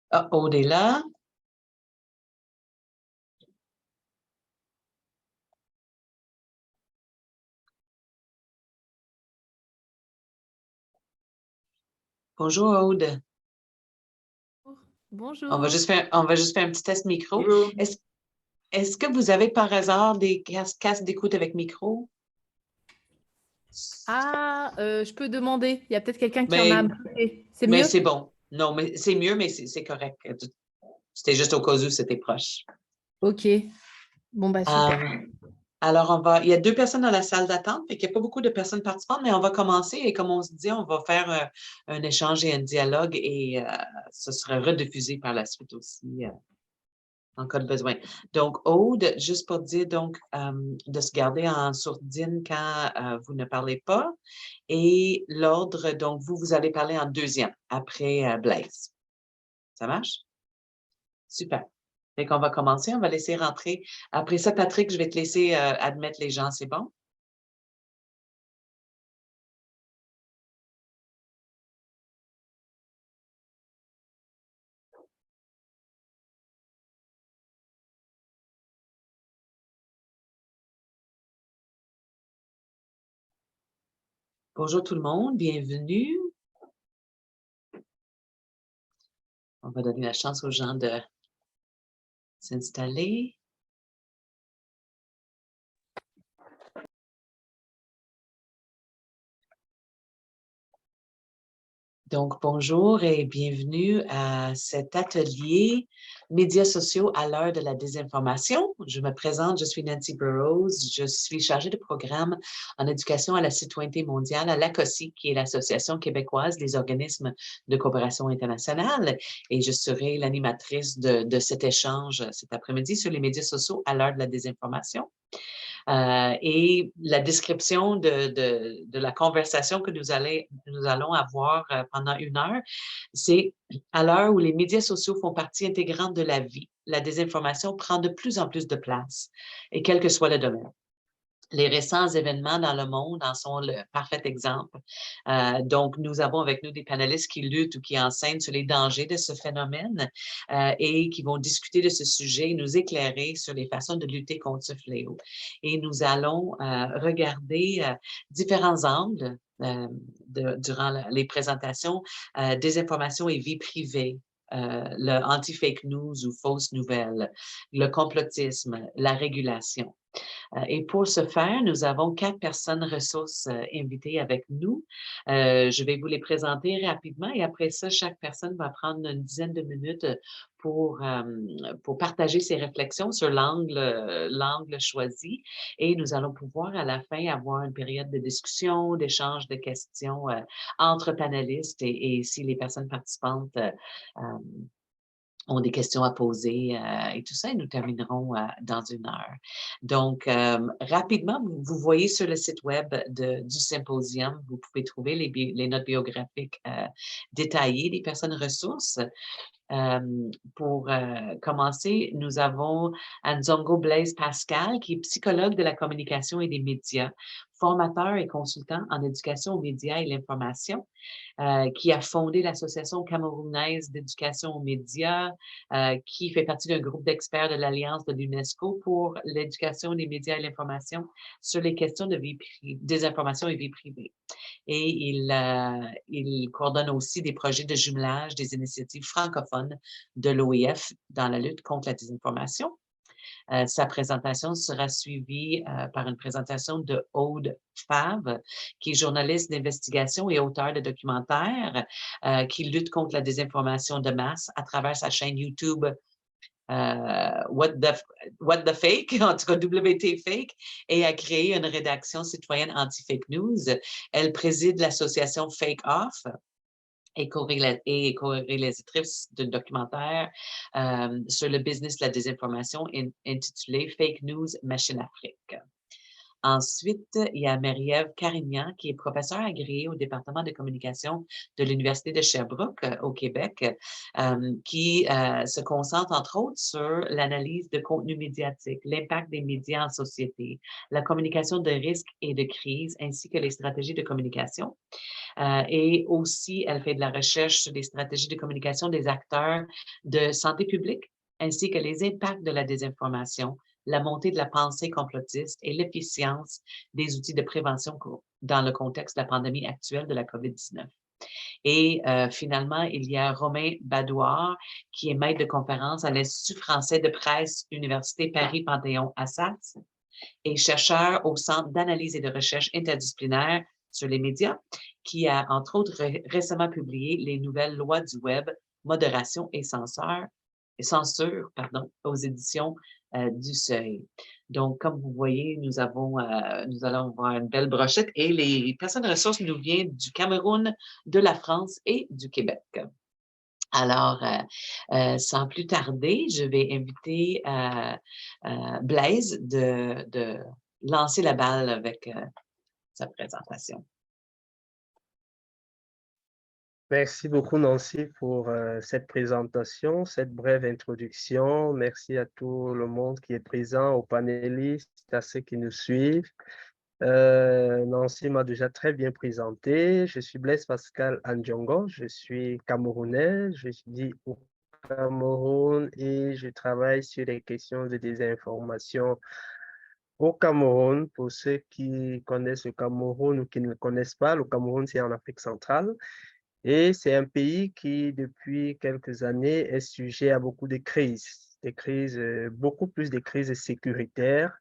Ah, Aude est là. Bonjour, Aude. Bonjour. On va juste faire un petit test micro. Bonjour. Est-ce que vous avez par hasard des casques d'écoute avec micro? Ah, je peux demander. Il y a peut-être quelqu'un qui en a un Mais, côté. C'est mais mieux? c'est bon. Non, mais c'est mieux, mais c'est correct. C'était juste au cas où c'était proche. Ok. Bon, bah super. Euh, alors, il y a 2 personnes dans la salle d'attente, fait qu'il n'y a pas beaucoup de personnes participantes, mais on va commencer et comme on se dit, on va faire un échange et un dialogue et ce sera rediffusé par la suite aussi. En cas de besoin. Donc, Aude, juste pour dire donc de se garder en sourdine quand vous ne parlez pas. Et l'ordre, donc, vous allez parler en deuxième, après Blaise. Ça marche? Super. Fait qu'on va commencer, on va laisser rentrer. Après ça, Patrick, je vais te laisser admettre les gens, c'est bon? Bonjour tout le monde, bienvenue. On va donner la chance aux gens de s'installer. Donc, bonjour et bienvenue à cet atelier médias sociaux à l'heure de la désinformation. Je me présente, je suis Nancy Burroughs, je suis chargée de programme en éducation à la citoyenneté mondiale à l'ACOSI, qui est l'Association québécoise des organismes de coopération internationale, et je serai l'animatrice de cet échange cet après-midi sur les médias sociaux à l'heure de la désinformation. Et la description de la conversation que nous allons avoir pendant 1 heure, c'est à l'heure où les médias sociaux font partie intégrante de la vie, la désinformation prend de plus en plus de place, et quel que soit le domaine. Les récents événements dans le monde en sont le parfait exemple. Donc, nous avons avec nous des panélistes qui luttent ou qui enseignent sur les dangers de ce phénomène et qui vont discuter de ce sujet et nous éclairer sur les façons de lutter contre ce fléau. Et nous allons regarder différents angles durant les présentations, désinformation et vie privée, le anti-fake news ou fausses nouvelles, le complotisme, la régulation. Et pour ce faire, nous avons 4 personnes ressources invitées avec nous. Je vais vous les présenter rapidement et après ça, chaque personne va prendre une dizaine de minutes pour partager ses réflexions sur l'angle choisi. Et nous allons pouvoir à la fin avoir une période de discussion, d'échange de questions entre panélistes et si les personnes participantes ont des questions à poser et tout ça, et nous terminerons dans 1 heure. Donc, rapidement, vous voyez sur le site web du symposium, vous pouvez trouver les notes biographiques détaillées des personnes ressources. Pour commencer, nous avons Nzongo Blaise Pascal, qui est psychologue de la communication et des médias, formateur et consultant en éducation aux médias et l'information, qui a fondé l'Association camerounaise d'éducation aux médias, qui fait partie d'un groupe d'experts de l'Alliance de l'UNESCO pour l'éducation des médias et l'information sur les questions de désinformation et vie privée. Et il coordonne aussi des projets de jumelage des initiatives francophones de l'OIF dans la lutte contre la désinformation. Sa présentation sera suivie par une présentation de Aude Favre, qui est journaliste d'investigation et auteur de documentaires qui lutte contre la désinformation de masse à travers sa chaîne YouTube What the Fake, en tout cas WT Fake, et a créé une rédaction citoyenne anti-fake news. Elle préside l'association Fake Off et co-réalisatrice d'un documentaire sur le business de la désinformation intitulé Fake News Machine Afrique. Ensuite, il y a Marie-Ève Carignan, qui est professeure agréée au département de communication de l'Université de Sherbrooke au Québec, qui se concentre entre autres sur l'analyse de contenu médiatique, l'impact des médias en société, la communication de risques et de crise, ainsi que les stratégies de communication. Et aussi, elle fait de la recherche sur les stratégies de communication des acteurs de santé publique, ainsi que les impacts de la désinformation, la montée de la pensée complotiste et l'efficience des outils de prévention dans le contexte de la pandémie actuelle de la COVID-19. Et finalement, il y a Romain Badouard, qui est maître de conférence à l'Institut français de presse, Université Paris-Panthéon-Assas, et chercheur au Centre d'analyse et de recherche interdisciplinaire sur les médias, qui a, entre autres, récemment publié les nouvelles lois du web, modération et censure aux éditions du Seuil. Donc, comme vous voyez, nous allons voir une belle brochette et les personnes ressources nous viennent du Cameroun, de la France et du Québec. Alors, sans plus tarder, je vais inviter Blaise de lancer la balle avec sa présentation. Merci beaucoup, Nancy, pour cette présentation, cette brève introduction. Merci à tout le monde qui est présent, aux panélistes, à ceux qui nous suivent. Nancy m'a déjà très bien présenté. Je suis Blaise Pascal Andjongo, je suis camerounais, je vis au Cameroun et je travaille sur les questions de désinformation au Cameroun. Pour ceux qui connaissent le Cameroun ou qui ne le connaissent pas, le Cameroun, c'est en Afrique centrale. Et c'est un pays qui, depuis quelques années, est sujet à beaucoup de crises, beaucoup plus de crises sécuritaires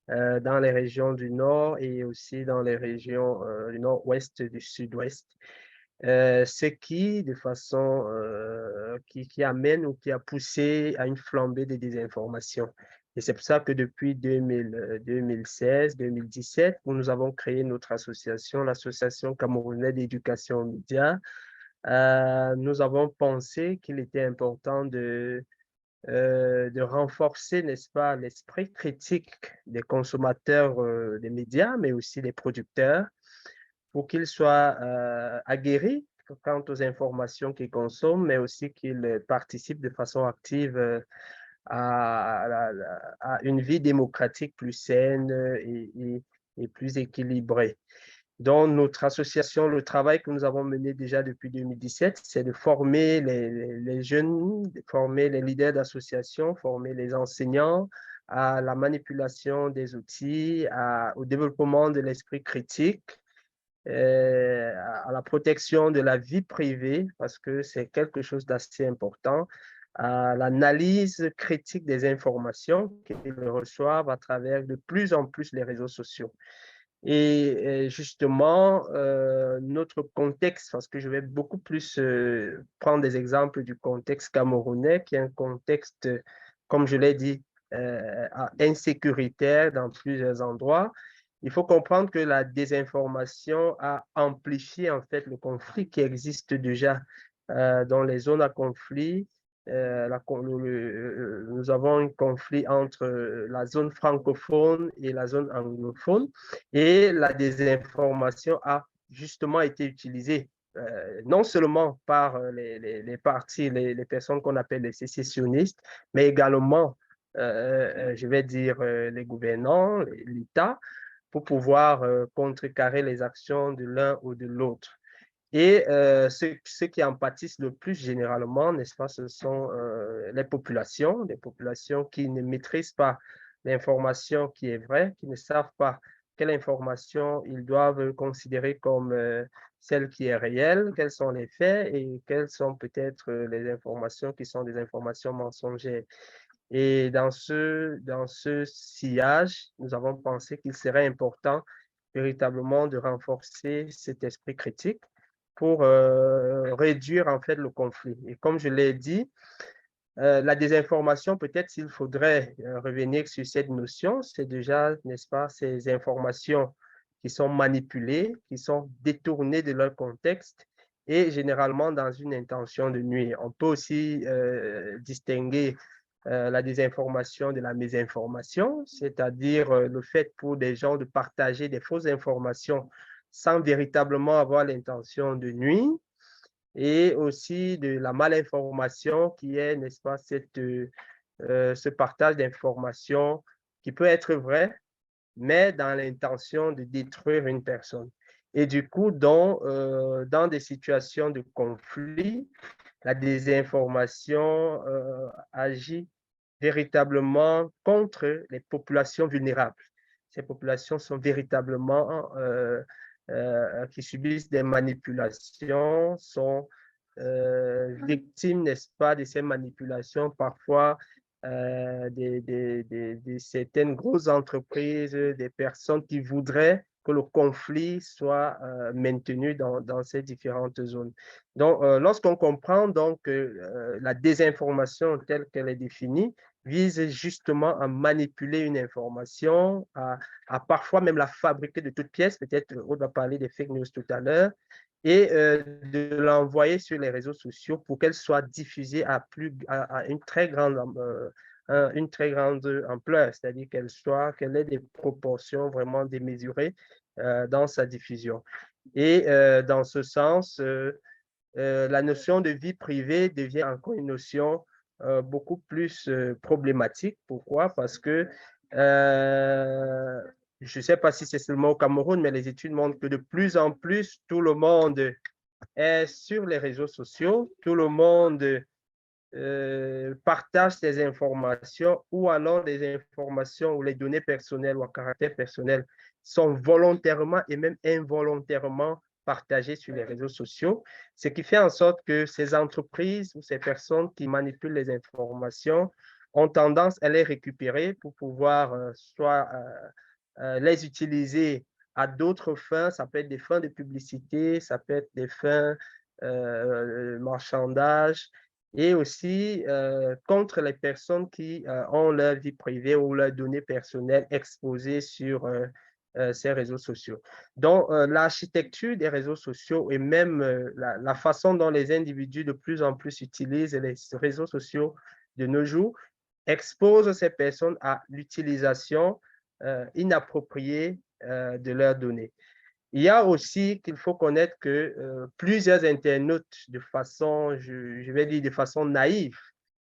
dans les régions du Nord et aussi dans les régions du Nord-Ouest, du Sud-Ouest. Ce qui, de façon qui amène ou qui a poussé à une flambée de désinformation. Et c'est pour ça que depuis 2016-2017, nous avons créé notre association, l'Association camerounaise d'éducation aux médias. Nous avons pensé qu'il était important de renforcer, n'est-ce pas, l'esprit critique des consommateurs des médias, mais aussi des producteurs, pour qu'ils soient aguerris quant aux informations qu'ils consomment, mais aussi qu'ils participent de façon active à une vie démocratique plus saine et plus équilibrée. Dans notre association, le travail que nous avons mené déjà depuis 2017, c'est de former les jeunes, de former les leaders d'associations, former les enseignants à la manipulation des outils, au développement de l'esprit critique, à la protection de la vie privée, parce que c'est quelque chose d'assez important, à l'analyse critique des informations qu'ils reçoivent à travers de plus en plus les réseaux sociaux. Et justement, notre contexte, parce que je vais beaucoup plus prendre des exemples du contexte camerounais, qui est un contexte, comme je l'ai dit, insécuritaire dans plusieurs endroits. Il faut comprendre que la désinformation a amplifié en fait le conflit qui existe déjà dans les zones à conflit. Nous avons un conflit entre la zone francophone et la zone anglophone et la désinformation a justement été utilisée non seulement par les partis, les personnes qu'on appelle les sécessionnistes, mais également, je vais dire, les gouvernants, l'État, pour pouvoir contrecarrer les actions de l'un ou de l'autre. Et ceux qui en pâtissent le plus généralement, n'est-ce pas, ce sont les populations qui ne maîtrisent pas l'information qui est vraie, qui ne savent pas quelle information ils doivent considérer comme celle qui est réelle, quels sont les faits et quelles sont peut-être les informations qui sont des informations mensongères. Et dans ce sillage, nous avons pensé qu'il serait important véritablement de renforcer cet esprit critique pour réduire en fait le conflit. Et comme je l'ai dit, la désinformation, peut-être s'il faudrait revenir sur cette notion, c'est déjà, n'est-ce pas, ces informations qui sont manipulées, qui sont détournées de leur contexte et généralement dans une intention de nuire. On peut aussi distinguer la désinformation de la mésinformation, c'est-à-dire le fait pour des gens de partager des fausses informations sans véritablement avoir l'intention de nuire, et aussi de la malinformation qui est, n'est-ce pas, ce partage d'informations qui peut être vrai, mais dans l'intention de détruire une personne. Et du coup, dans des situations de conflit, la désinformation agit véritablement contre les populations vulnérables. Ces populations sont véritablement qui subissent des manipulations, sont victimes, n'est-ce pas, de ces manipulations, parfois de certaines grosses entreprises, des personnes qui voudraient que le conflit soit maintenu dans ces différentes zones. Donc, lorsqu'on comprend donc la désinformation telle qu'elle est définie, vise justement à manipuler une information, à parfois même la fabriquer de toutes pièces, peut-être on va parler des fake news tout à l'heure, et de l'envoyer sur les réseaux sociaux pour qu'elle soit diffusée à une très grande ampleur, c'est-à-dire qu'elle ait des proportions vraiment démesurées dans sa diffusion. Et dans ce sens, la notion de vie privée devient encore une notion beaucoup plus problématique. Pourquoi? Parce que je ne sais pas si c'est seulement au Cameroun, mais les études montrent que de plus en plus, tout le monde est sur les réseaux sociaux, tout le monde partage ces informations ou alors des informations ou les données personnelles ou à caractère personnel sont volontairement et même involontairement partagées sur les réseaux sociaux, ce qui fait en sorte que ces entreprises ou ces personnes qui manipulent les informations ont tendance à les récupérer pour pouvoir soit les utiliser à d'autres fins. Ça peut être des fins de publicité, ça peut être des fins marchandage, et aussi contre les personnes qui ont leur vie privée ou leurs données personnelles exposées sur ces réseaux sociaux. Donc, l'architecture des réseaux sociaux et même la façon dont les individus de plus en plus utilisent les réseaux sociaux de nos jours expose ces personnes à l'utilisation inappropriée de leurs données. Il y a aussi qu'il faut connaître que plusieurs internautes, de façon, je vais dire de façon naïve,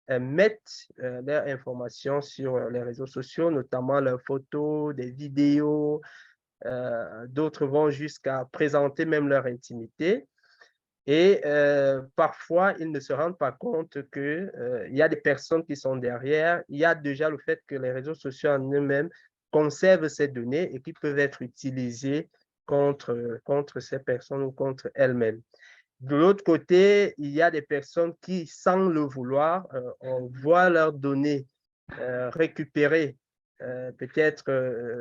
mettent leurs informations sur les réseaux sociaux, notamment leurs photos, des vidéos. D'autres vont jusqu'à présenter même leur intimité. Et parfois, ils ne se rendent pas compte qu'il y a des personnes qui sont derrière. Il y a déjà le fait que les réseaux sociaux en eux-mêmes conservent ces données et qui peuvent être utilisées contre ces personnes ou contre elles-mêmes. De l'autre côté, il y a des personnes qui, sans le vouloir, on voit leurs données récupérées, peut-être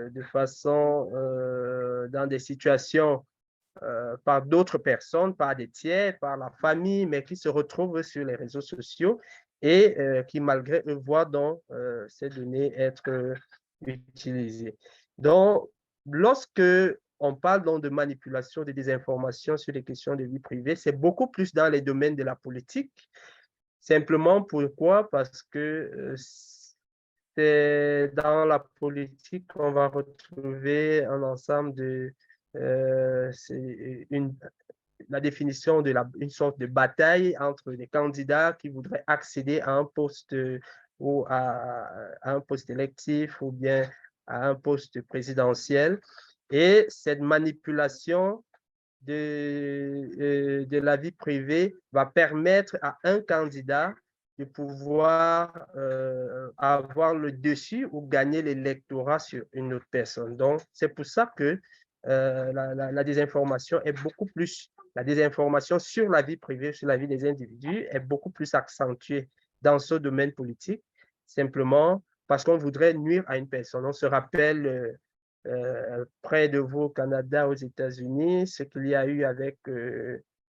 de façon dans des situations par d'autres personnes, par des tiers, par la famille, mais qui se retrouvent sur les réseaux sociaux et qui, malgré eux, voient donc ces données être utilisées. Donc, lorsque on parle donc de manipulation, de désinformation sur les questions de vie privée, c'est beaucoup plus dans les domaines de la politique. Simplement pourquoi? Parce que c'est dans la politique qu'on va retrouver un ensemble de la définition de une sorte de bataille entre des candidats qui voudraient accéder à un poste ou à un poste électif ou bien à un poste présidentiel. Et cette manipulation de la vie privée va permettre à un candidat de pouvoir avoir le dessus ou gagner l'électorat sur une autre personne. Donc, c'est pour ça que la désinformation est beaucoup plus, la désinformation sur la vie privée, sur la vie des individus est beaucoup plus accentuée dans ce domaine politique, simplement parce qu'on voudrait nuire à une personne. On se rappelle près de vous au Canada, aux États-Unis, ce qu'il y a eu avec,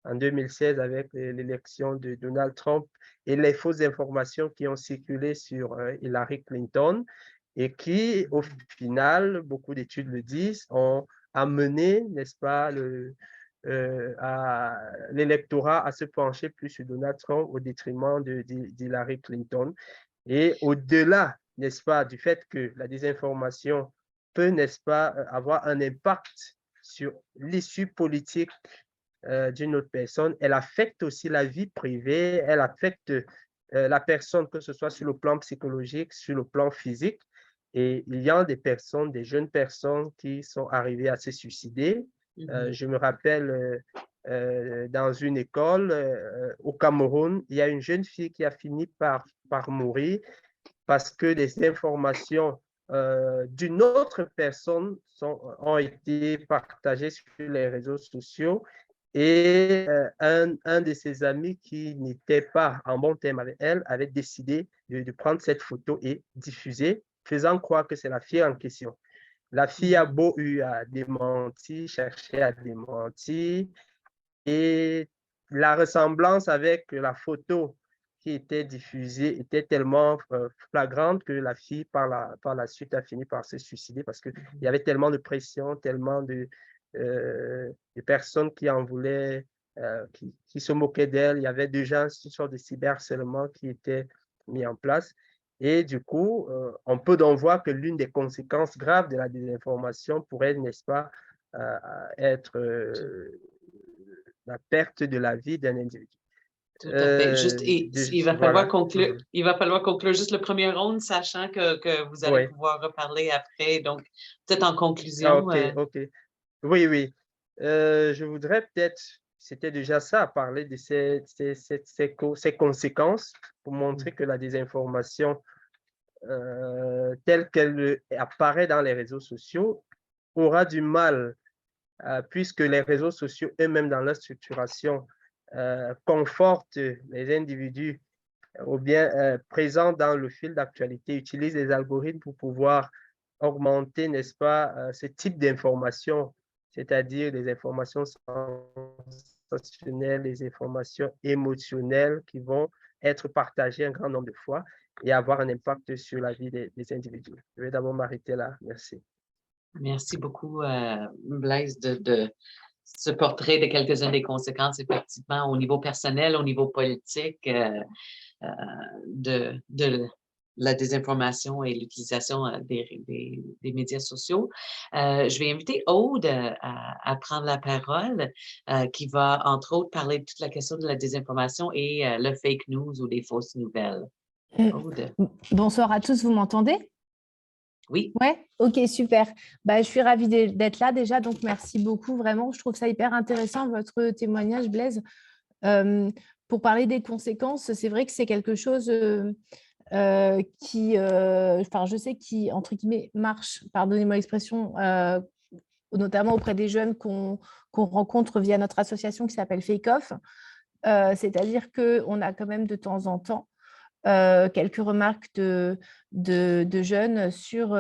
en 2016 avec l'élection de Donald Trump et les fausses informations qui ont circulé sur Hillary Clinton et qui, au final, beaucoup d'études le disent, ont amené, n'est-ce pas, l'électorat à se pencher plus sur Donald Trump au détriment d'Hillary Clinton. Et au-delà, n'est-ce pas, du fait que la désinformation peut, n'est-ce pas, avoir un impact sur l'issue politique d'une autre personne, elle affecte aussi la vie privée, elle affecte la personne, que ce soit sur le plan psychologique, sur le plan physique. Et il y a des personnes, des jeunes personnes qui sont arrivées à se suicider. Je me rappelle dans une école au Cameroun, il y a une jeune fille qui a fini par mourir parce que des informations d'une autre personne ont été partagées sur les réseaux sociaux et un de ses amis qui n'était pas en bon terme avec elle avait décidé de prendre cette photo et diffuser, faisant croire que c'est la fille en question. La fille a beau eu à démentir, chercher à démentir, et la ressemblance avec la photo qui était diffusée était tellement flagrante que la fille, par la suite, a fini par se suicider parce qu'il y avait tellement de pression, tellement de personnes qui en voulaient, qui se moquaient d'elle. Il y avait déjà une sorte de cyberharcèlement qui était mis en place. Et du coup, on peut donc voir que l'une des conséquences graves de la désinformation pourrait, n'est-ce pas, être la perte de la vie d'un individu. Tout à fait. Juste, et Voilà. il va falloir conclure juste le premier round, sachant que vous allez Oui. pouvoir reparler après. Donc, peut-être en Ah, conclusion. OK, OK. Oui, oui. Je voudrais peut-être, c'était déjà ça, parler de ces conséquences pour montrer que la désinformation, telle qu'elle apparaît dans les réseaux sociaux, aura du mal, puisque les réseaux sociaux eux-mêmes, dans leur structuration, confortent les individus ou bien présents dans le fil d'actualité, utilisent les algorithmes pour pouvoir augmenter, n'est-ce pas, ce type d'informations, c'est-à-dire des informations sensationnelles, des informations émotionnelles qui vont être partagées un grand nombre de fois et avoir un impact sur la vie des individus. Je vais d'abord m'arrêter là. Merci. Merci beaucoup, Blaise, de ce portrait de quelques-unes des conséquences, effectivement, au niveau personnel, au niveau politique, de la désinformation et l'utilisation des médias sociaux. Je vais inviter Aude à prendre la parole, qui va, entre autres, parler de toute la question de la désinformation et le fake news ou les fausses nouvelles. Aude. Bonsoir à tous, vous m'entendez? Oui. Ouais, ok, super. Je suis ravie d'être là déjà, donc merci beaucoup, vraiment. Je trouve ça hyper intéressant, votre témoignage, Blaise. Pour parler des conséquences, c'est vrai que c'est quelque chose qui, je sais qui, entre guillemets, marche, pardonnez-moi l'expression, notamment auprès des jeunes qu'on rencontre via notre association qui s'appelle Fake Off. C'est-à-dire qu'on a quand même de temps en temps quelques remarques de jeunes sur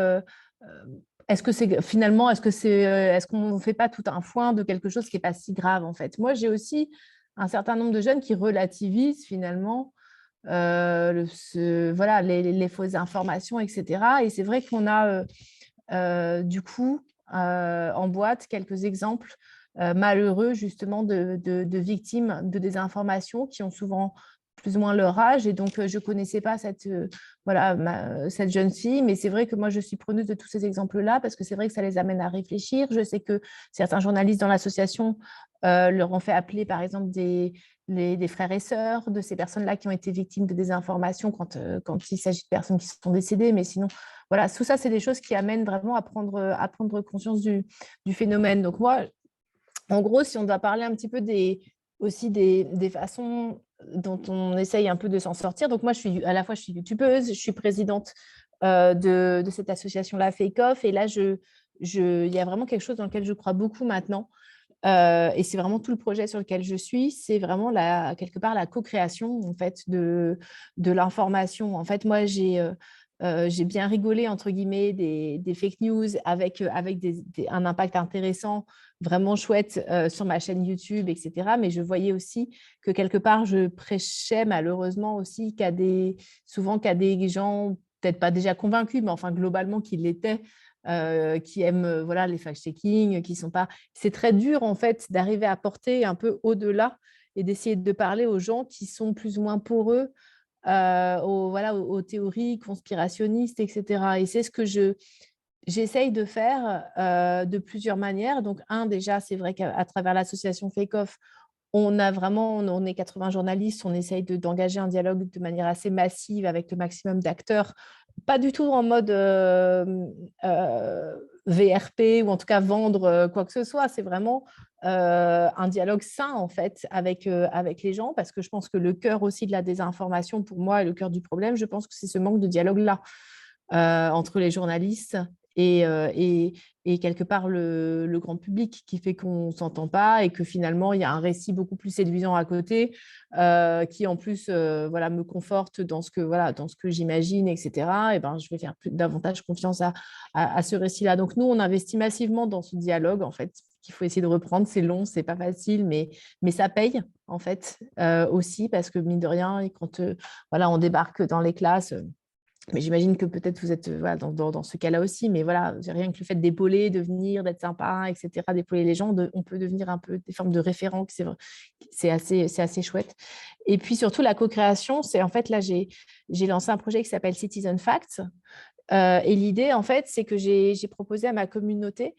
est-ce que c'est finalement, est-ce qu'on ne fait pas tout un foin de quelque chose qui n'est pas si grave en fait. Moi, j'ai aussi un certain nombre de jeunes qui relativisent finalement voilà, les fausses informations, etc. Et c'est vrai qu'on a du coup en boîte quelques exemples malheureux justement de victimes de désinformation qui ont souvent plus ou moins leur âge. Et donc, je ne connaissais pas cette jeune fille, mais c'est vrai que moi, je suis preneuse de tous ces exemples-là parce que c'est vrai que ça les amène à réfléchir. Je sais que certains journalistes dans l'association leur ont fait appeler, par exemple, des frères et sœurs de ces personnes-là qui ont été victimes de désinformation quand il s'agit de personnes qui sont décédées. Mais sinon, voilà, tout ça, c'est des choses qui amènent vraiment à prendre conscience du phénomène. Donc moi, en gros, si on doit parler un petit peu aussi des façons dont on essaye un peu de s'en sortir. Donc moi, à la fois, je suis youtubeuse, je suis présidente de cette association-là, Fake Off. Et là, il y a vraiment quelque chose dans lequel je crois beaucoup maintenant. Et c'est vraiment tout le projet sur lequel je suis. C'est vraiment quelque part la co-création en fait, de l'information. En fait, moi, j'ai bien rigolé, entre guillemets, des fake news avec un impact intéressant, vraiment chouette sur ma chaîne YouTube, etc. Mais je voyais aussi que quelque part, je prêchais malheureusement aussi souvent qu'à des gens, peut-être pas déjà convaincus, mais enfin globalement qui l'étaient, qui aiment voilà, les fact-checking, qui sont pas… C'est très dur en fait d'arriver à porter un peu au-delà et d'essayer de parler aux gens qui sont plus ou moins poreux aux théories conspirationnistes, etc. Et c'est ce que j'essaye de faire de plusieurs manières. Donc, déjà, c'est vrai qu'à travers l'association Fake Off, on est 80 journalistes, on essaye d'engager un dialogue de manière assez massive avec le maximum d'acteurs, pas du tout en mode VRP ou en tout cas vendre quoi que ce soit, c'est vraiment un dialogue sain en fait avec les gens, parce que je pense que le cœur aussi de la désinformation pour moi et le cœur du problème, je pense que c'est ce manque de dialogue-là entre les journalistes et quelque part le grand public, qui fait qu'on ne s'entend pas et que finalement, il y a un récit beaucoup plus séduisant à côté qui, en plus, me conforte dans ce que j'imagine, etc. Et ben, je vais faire davantage confiance à ce récit-là. Donc, nous, on investit massivement dans ce dialogue, en fait, qu'il faut essayer de reprendre. C'est long, c'est pas facile, mais ça paye, en fait, aussi, parce que, mine de rien, et quand on débarque dans les classes… Mais j'imagine que peut-être vous êtes dans ce cas-là aussi, mais voilà, rien que le fait d'épauler, de venir, d'être sympa, etc., d'épauler les gens, on peut devenir un peu des formes de référents, c'est assez chouette. Et puis surtout, la co-création, c'est en fait, là, j'ai lancé un projet qui s'appelle Citizen Facts. Et l'idée, en fait, c'est que j'ai proposé à ma communauté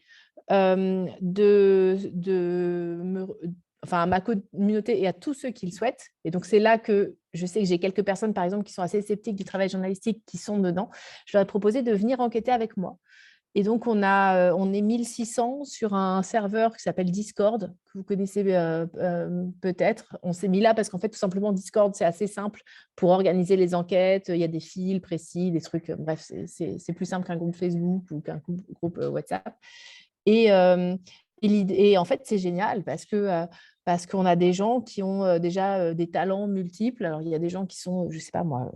à ma communauté et à tous ceux qui le souhaitent. Et donc, c'est là que je sais que j'ai quelques personnes, par exemple, qui sont assez sceptiques du travail journalistique, qui sont dedans. Je leur ai proposé de venir enquêter avec moi. Et donc, on est 1600 sur un serveur qui s'appelle Discord, que vous connaissez peut-être. On s'est mis là parce qu'en fait, tout simplement, Discord, c'est assez simple pour organiser les enquêtes. Il y a des fils précis, des trucs. Bref, c'est plus simple qu'un groupe Facebook ou qu'un groupe WhatsApp. Et en fait, c'est génial parce qu'on a des gens qui ont déjà des talents multiples. Alors, il y a des gens qui sont, je ne sais pas moi,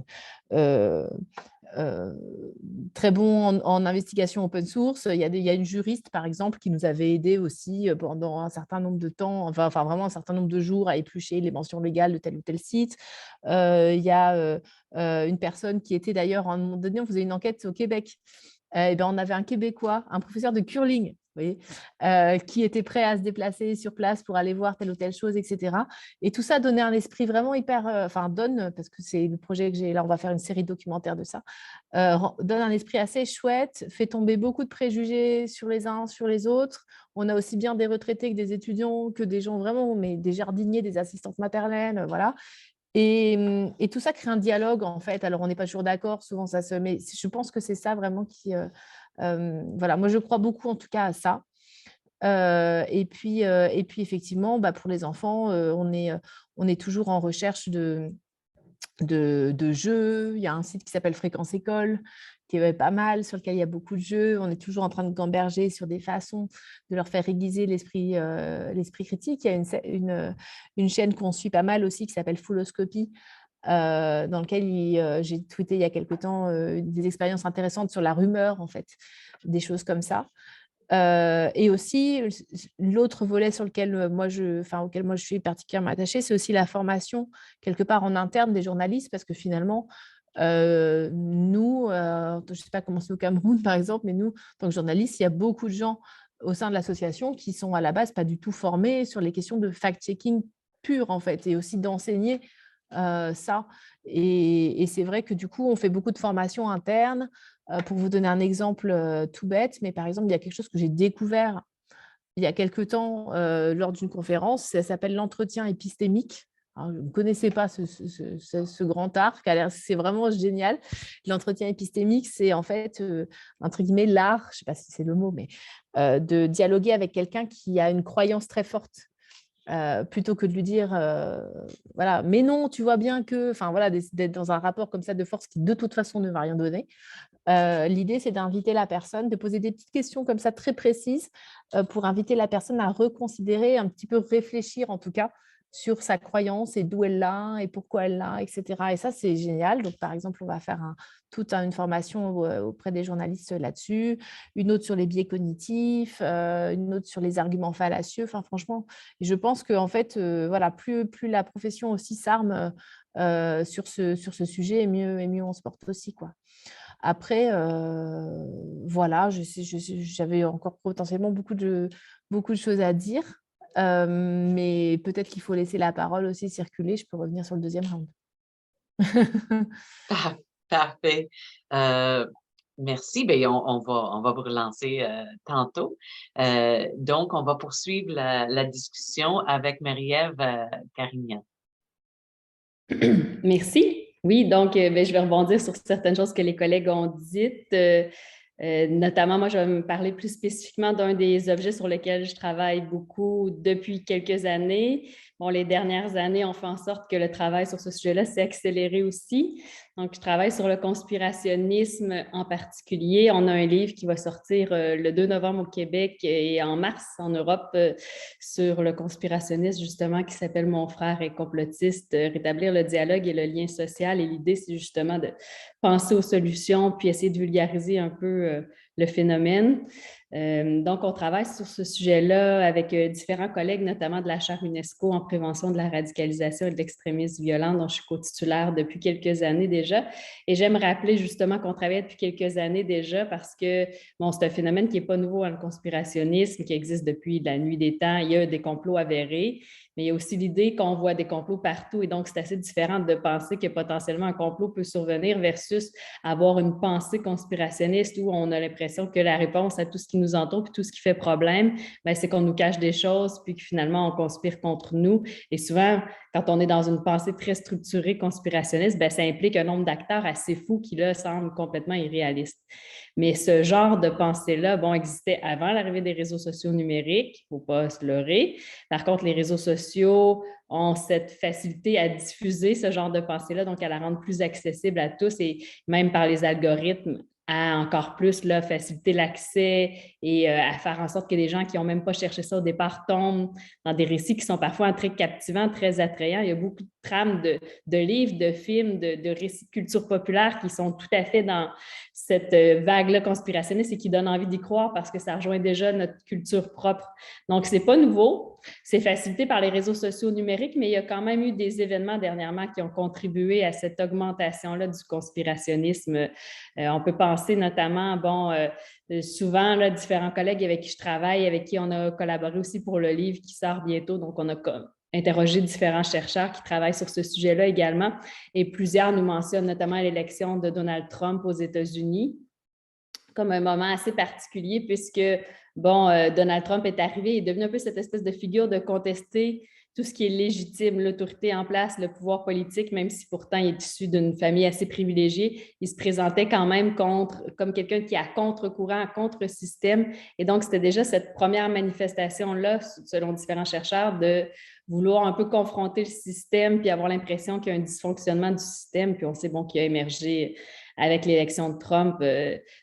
très bons en investigation open source. Il y a une juriste, par exemple, qui nous avait aidé aussi pendant un certain nombre de temps, enfin vraiment un certain nombre de jours, à éplucher les mentions légales de tel ou tel site. Il y a une personne qui était d'ailleurs, à un moment donné, on faisait une enquête au Québec. On avait un Québécois, un professeur de curling, vous voyez, qui était prêt à se déplacer sur place pour aller voir telle ou telle chose, etc. Et tout ça donnait un esprit vraiment hyper… donne, parce que c'est le projet que j'ai là, on va faire une série documentaire de ça, donne un esprit assez chouette, fait tomber beaucoup de préjugés sur les uns, sur les autres. On a aussi bien des retraités que des étudiants, que des gens vraiment, mais des jardiniers, des assistantes maternelles, voilà. Et tout ça crée un dialogue, en fait. Alors, on n'est pas toujours d'accord, souvent ça se… Mais je pense que c'est ça vraiment qui… moi, je crois beaucoup, en tout cas, à ça. Et puis, effectivement, pour les enfants, on est toujours en recherche de jeux. Il y a un site qui s'appelle Fréquence École, qui est pas mal, sur lequel il y a beaucoup de jeux. On est toujours en train de gamberger sur des façons de leur faire aiguiser l'esprit critique. Il y a une chaîne qu'on suit pas mal aussi, qui s'appelle Fulloscopy, dans lequel j'ai tweeté il y a quelque temps des expériences intéressantes sur la rumeur, en fait, des choses comme ça. Et aussi, l'autre volet auquel moi je suis particulièrement attachée, c'est aussi la formation, quelque part en interne, des journalistes, parce que finalement, nous, je ne sais pas comment c'est au Cameroun, par exemple, mais nous, en tant que journalistes, il y a beaucoup de gens au sein de l'association qui sont à la base pas du tout formés sur les questions de fact-checking pur, en fait, et aussi d'enseigner ça. Et c'est vrai que du coup, on fait beaucoup de formations internes. Pour vous donner un exemple tout bête, mais par exemple, il y a quelque chose que j'ai découvert il y a quelque temps lors d'une conférence, ça s'appelle l'entretien épistémique. Alors, je ne connaissais pas ce grand art, c'est vraiment génial. L'entretien épistémique, c'est en fait, entre guillemets, l'art, je ne sais pas si c'est le mot, mais de dialoguer avec quelqu'un qui a une croyance très forte. Plutôt que de lui dire, voilà, mais non, tu vois bien que, enfin voilà, d'être dans un rapport comme ça de force qui de toute façon ne va rien donner. L'idée, c'est d'inviter la personne, de poser des petites questions comme ça très précises pour inviter la personne à reconsidérer, un petit peu réfléchir en tout cas sur sa croyance et d'où elle l'a et pourquoi elle l'a, etc. Et ça, c'est génial. Donc, par exemple, on va faire toute une formation auprès des journalistes là-dessus, une autre sur les biais cognitifs, une autre sur les arguments fallacieux. Enfin, franchement, je pense que en fait, voilà, plus la profession aussi s'arme sur ce sujet, et mieux on se porte aussi, quoi. Après, voilà, j'avais encore potentiellement beaucoup de choses à dire, mais peut-être qu'il faut laisser la parole aussi circuler. Je peux revenir sur le deuxième round. Parfait. Merci. Bien, on va vous relancer tantôt. Donc, on va poursuivre la discussion avec Marie-Ève Carignan. Merci. Oui, donc je vais rebondir sur certaines choses que les collègues ont dites. Notamment, moi, je vais me parler plus spécifiquement d'un des objets sur lesquels je travaille beaucoup depuis quelques années. Bon, les dernières années ont fait en sorte que le travail sur ce sujet-là s'est accéléré aussi. Donc, je travaille sur le conspirationnisme en particulier. On a un livre qui va sortir le 2 novembre au Québec et en mars en Europe sur le conspirationnisme, justement, qui s'appelle « Mon frère est complotiste, rétablir le dialogue et le lien social ». Et l'idée, c'est justement de penser aux solutions puis essayer de vulgariser un peu le phénomène. Donc, on travaille sur ce sujet-là avec différents collègues, notamment de la chaire UNESCO en prévention de la radicalisation et de l'extrémisme violent, dont je suis co-titulaire depuis quelques années déjà. Et j'aime rappeler justement qu'on travaille depuis quelques années déjà parce que, bon, c'est un phénomène qui n'est pas nouveau, le conspirationnisme, qui existe depuis la nuit des temps. Il y a des complots avérés, mais il y a aussi l'idée qu'on voit des complots partout et donc c'est assez différent de penser que potentiellement un complot peut survenir versus avoir une pensée conspirationniste où on a l'impression que la réponse à tout ce qui nous entoure puis tout ce qui fait problème, c'est qu'on nous cache des choses puis que finalement on conspire contre nous. Et souvent, quand on est dans une pensée très structurée conspirationniste, ça implique un nombre d'acteurs assez fou qui là semble complètement irréaliste. Mais ce genre de pensée-là, existait avant l'arrivée des réseaux sociaux numériques, il ne faut pas se leurrer. Par contre, les réseaux sociaux ont cette facilité à diffuser ce genre de pensée-là, donc à la rendre plus accessible à tous et même par les algorithmes, à encore plus là, faciliter l'accès et à faire en sorte que des gens qui n'ont même pas cherché ça au départ tombent dans des récits qui sont parfois très captivants, très attrayants. Il y a beaucoup de trames de livres, de films, de récits de culture populaire qui sont tout à fait dans cette vague-là conspirationniste et qui donne envie d'y croire parce que ça rejoint déjà notre culture propre. Donc, ce n'est pas nouveau. C'est facilité par les réseaux sociaux numériques, mais il y a quand même eu des événements dernièrement qui ont contribué à cette augmentation-là du conspirationnisme. On peut penser notamment, souvent, là, différents collègues avec qui je travaille, avec qui on a collaboré aussi pour le livre qui sort bientôt. Donc, on a interrogé différents chercheurs qui travaillent sur ce sujet-là également. Et plusieurs nous mentionnent notamment l'élection de Donald Trump aux États-Unis comme un moment assez particulier puisque, Donald Trump est arrivé et est devenu un peu cette espèce de figure de contester tout ce qui est légitime, l'autorité en place, le pouvoir politique, même si pourtant il est issu d'une famille assez privilégiée, il se présentait quand même comme quelqu'un qui est à contre-courant, à contre-système. Et donc, c'était déjà cette première manifestation-là, selon différents chercheurs, de vouloir un peu confronter le système puis avoir l'impression qu'il y a un dysfonctionnement du système. Puis on sait qu'il a émergé avec l'élection de Trump,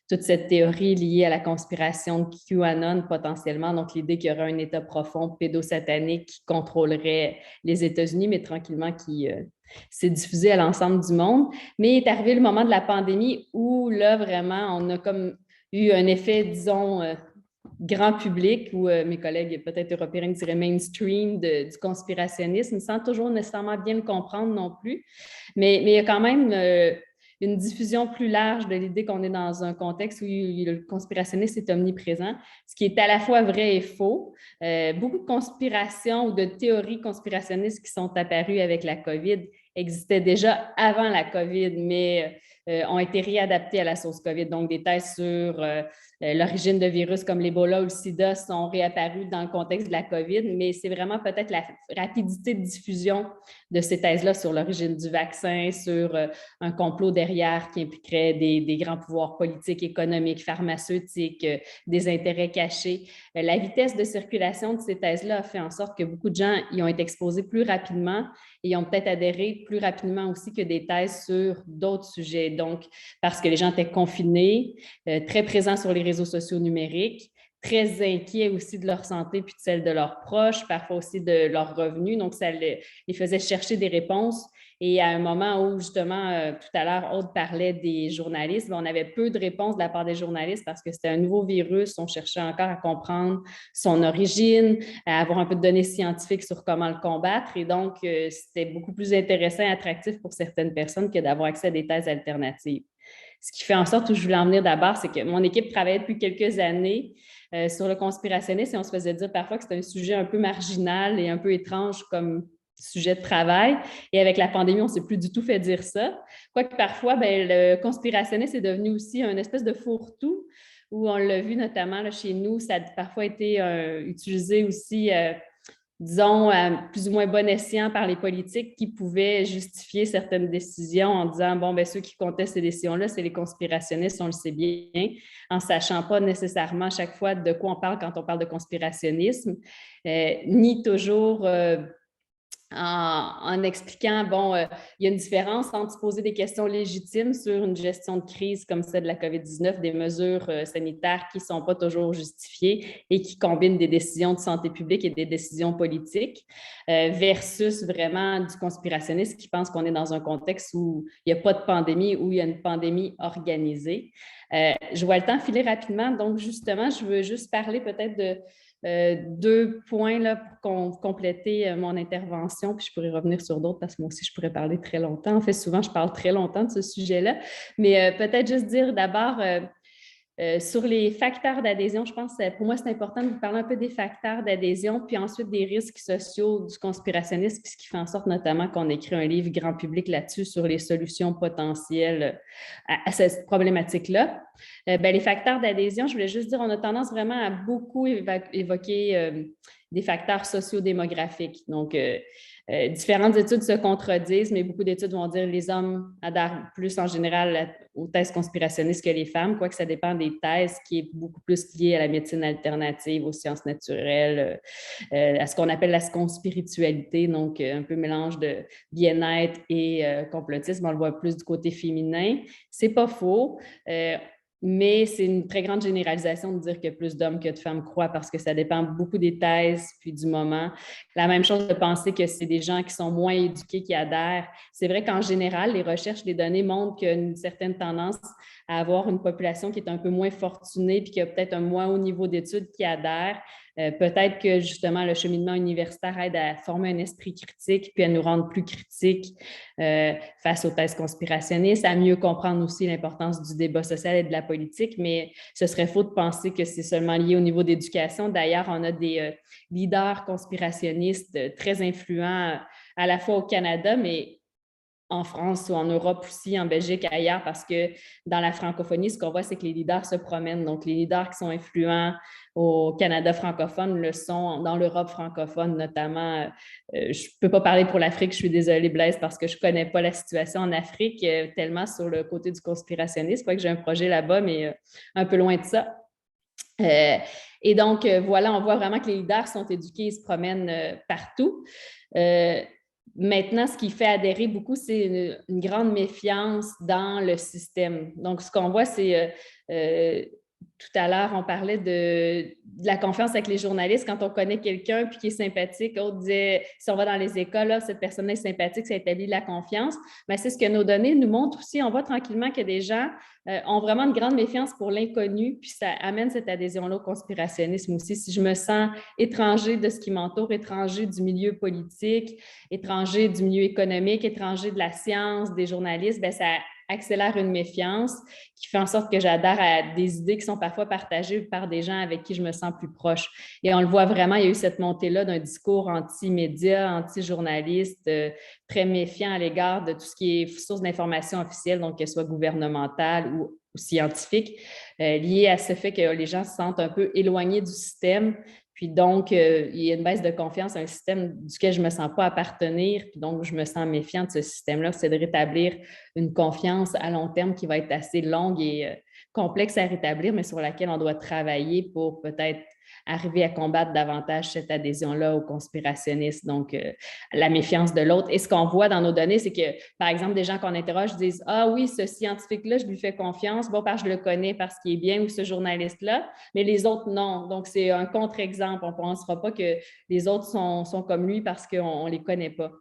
toute cette théorie liée à la conspiration de QAnon potentiellement, donc l'idée qu'il y aurait un État profond pédosatanique qui contrôlerait les États-Unis, mais tranquillement qui s'est diffusé à l'ensemble du monde. Mais est arrivé le moment de la pandémie où là, vraiment, on a comme eu un effet, disons, grand public, ou mes collègues peut-être européens diraient mainstream du conspirationnisme, sans toujours nécessairement bien le comprendre non plus. Mais il y a quand même une diffusion plus large de l'idée qu'on est dans un contexte où le conspirationnisme est omniprésent, ce qui est à la fois vrai et faux. Beaucoup de conspirations ou de théories conspirationnistes qui sont apparues avec la COVID existaient déjà avant la COVID, mais ont été réadaptées à la sauce COVID. Donc, des thèses sur l'origine de virus comme l'Ebola ou le SIDA sont réapparues dans le contexte de la COVID, mais c'est vraiment peut-être la rapidité de diffusion de ces thèses-là sur l'origine du vaccin, sur un complot derrière qui impliquerait des grands pouvoirs politiques, économiques, pharmaceutiques, des intérêts cachés. La vitesse de circulation de ces thèses-là a fait en sorte que beaucoup de gens y ont été exposés plus rapidement et ont peut-être adhéré plus rapidement aussi que des thèses sur d'autres sujets. Donc, parce que les gens étaient confinés, très présents sur les réseaux sociaux numériques, très inquiets aussi de leur santé puis de celle de leurs proches, parfois aussi de leurs revenus. Donc, ça les faisait chercher des réponses. Et à un moment où, justement, tout à l'heure, Aude parlait des journalistes, on avait peu de réponses de la part des journalistes parce que c'était un nouveau virus. On cherchait encore à comprendre son origine, à avoir un peu de données scientifiques sur comment le combattre. Et donc, c'était beaucoup plus intéressant et attractif pour certaines personnes que d'avoir accès à des thèses alternatives. Ce qui fait en sorte, où je voulais en venir d'abord, c'est que mon équipe travaillait depuis quelques années sur le conspirationnisme et on se faisait dire parfois que c'était un sujet un peu marginal et un peu étrange comme sujet de travail. Et avec la pandémie, on ne s'est plus du tout fait dire ça. Quoique parfois, le conspirationniste est devenu aussi une espèce de fourre-tout, où on l'a vu notamment là, chez nous, ça a parfois été utilisé aussi, disons, plus ou moins bon escient par les politiques qui pouvaient justifier certaines décisions en disant, bon, ceux qui contestent ces décisions-là, c'est les conspirationnistes, on le sait bien, en ne sachant pas nécessairement à chaque fois de quoi on parle quand on parle de conspirationnisme, ni toujours en expliquant, il y a une différence entre se poser des questions légitimes sur une gestion de crise comme celle de la COVID-19, des mesures sanitaires qui ne sont pas toujours justifiées et qui combinent des décisions de santé publique et des décisions politiques, versus vraiment du conspirationniste qui pense qu'on est dans un contexte où il n'y a pas de pandémie, où il y a une pandémie organisée. Je vois le temps filer rapidement, donc justement, je veux juste parler peut-être de 2 points là, pour compléter mon intervention, puis je pourrais revenir sur d'autres parce que moi aussi, je pourrais parler très longtemps. En fait, souvent, je parle très longtemps de ce sujet-là, mais peut-être juste dire d'abord sur les facteurs d'adhésion, je pense que pour moi, c'est important de vous parler un peu des facteurs d'adhésion, puis ensuite des risques sociaux du conspirationnisme, puis ce qui fait en sorte notamment qu'on écrit un livre grand public là-dessus sur les solutions potentielles à cette problématique-là. Les facteurs d'adhésion, je voulais juste dire, on a tendance vraiment à beaucoup évoquer des facteurs sociodémographiques. Donc, différentes études se contredisent, mais beaucoup d'études vont dire que les hommes adhèrent plus en général aux thèses conspirationnistes que les femmes, quoique ça dépend des thèses, qui est beaucoup plus liée à la médecine alternative, aux sciences naturelles, à ce qu'on appelle la conspiritualité, donc un peu mélange de bien-être et complotisme. On le voit plus du côté féminin. C'est pas faux. Mais c'est une très grande généralisation de dire que plus d'hommes que de femmes croient parce que ça dépend beaucoup des thèses puis du moment. La même chose de penser que c'est des gens qui sont moins éduqués qui adhèrent. C'est vrai qu'en général, les recherches, les données montrent qu'il y a une certaine tendance à avoir une population qui est un peu moins fortunée puis qui a peut-être un moins haut niveau d'études qui adhère. Peut-être que justement le cheminement universitaire aide à former un esprit critique puis à nous rendre plus critiques face aux thèses conspirationnistes, à mieux comprendre aussi l'importance du débat social et de la politique, mais ce serait faux de penser que c'est seulement lié au niveau d'éducation. D'ailleurs, on a des leaders conspirationnistes très influents à la fois au Canada, mais en France ou en Europe aussi, en Belgique, ailleurs, parce que dans la francophonie, ce qu'on voit, c'est que les leaders se promènent. Donc, les leaders qui sont influents au Canada francophone le sont dans l'Europe francophone, notamment. Je ne peux pas parler pour l'Afrique, je suis désolée, Blaise, parce que je ne connais pas la situation en Afrique tellement sur le côté du conspirationnisme. Quoique j'ai un projet là-bas, mais un peu loin de ça. Et donc, voilà, on voit vraiment que les leaders sont éduqués, ils se promènent partout. Maintenant, ce qui fait adhérer beaucoup, c'est une grande méfiance dans le système. Donc, ce qu'on voit, c'est tout à l'heure, on parlait de la confiance avec les journalistes. Quand on connaît quelqu'un puis qui est sympathique, on disait, si on va dans les écoles, là, cette personne-là est sympathique, ça établit de la confiance. Mais c'est ce que nos données nous montrent aussi. On voit tranquillement que des gens ont vraiment une grande méfiance pour l'inconnu, puis ça amène cette adhésion-là au conspirationnisme aussi. Si je me sens étranger de ce qui m'entoure, étranger du milieu politique, étranger du milieu économique, étranger de la science, des journalistes, bien, ça accélère une méfiance qui fait en sorte que j'adhère à des idées qui sont parfois partagées par des gens avec qui je me sens plus proche. Et on le voit vraiment, il y a eu cette montée-là d'un discours anti-médias, anti-journalistes, très méfiant à l'égard de tout ce qui est source d'information officielle, donc qu'elle soit gouvernementale ou scientifique, lié à ce fait que les gens se sentent un peu éloignés du système. Puis donc, il y a une baisse de confiance à un système duquel je ne me sens pas appartenir. Puis donc, je me sens méfiante de ce système-là. C'est de rétablir une confiance à long terme qui va être assez longue et complexe à rétablir, mais sur laquelle on doit travailler pour peut-être arriver à combattre davantage cette adhésion-là aux conspirationnistes, donc la méfiance de l'autre. Et ce qu'on voit dans nos données, c'est que, par exemple, des gens qu'on interroge disent « Ah oui, ce scientifique-là, je lui fais confiance, bon, parce que je le connais, parce qu'il est bien, ou ce journaliste-là, mais les autres, non. » Donc, c'est un contre-exemple. On ne pensera pas que les autres sont comme lui parce qu'on ne les connaît pas.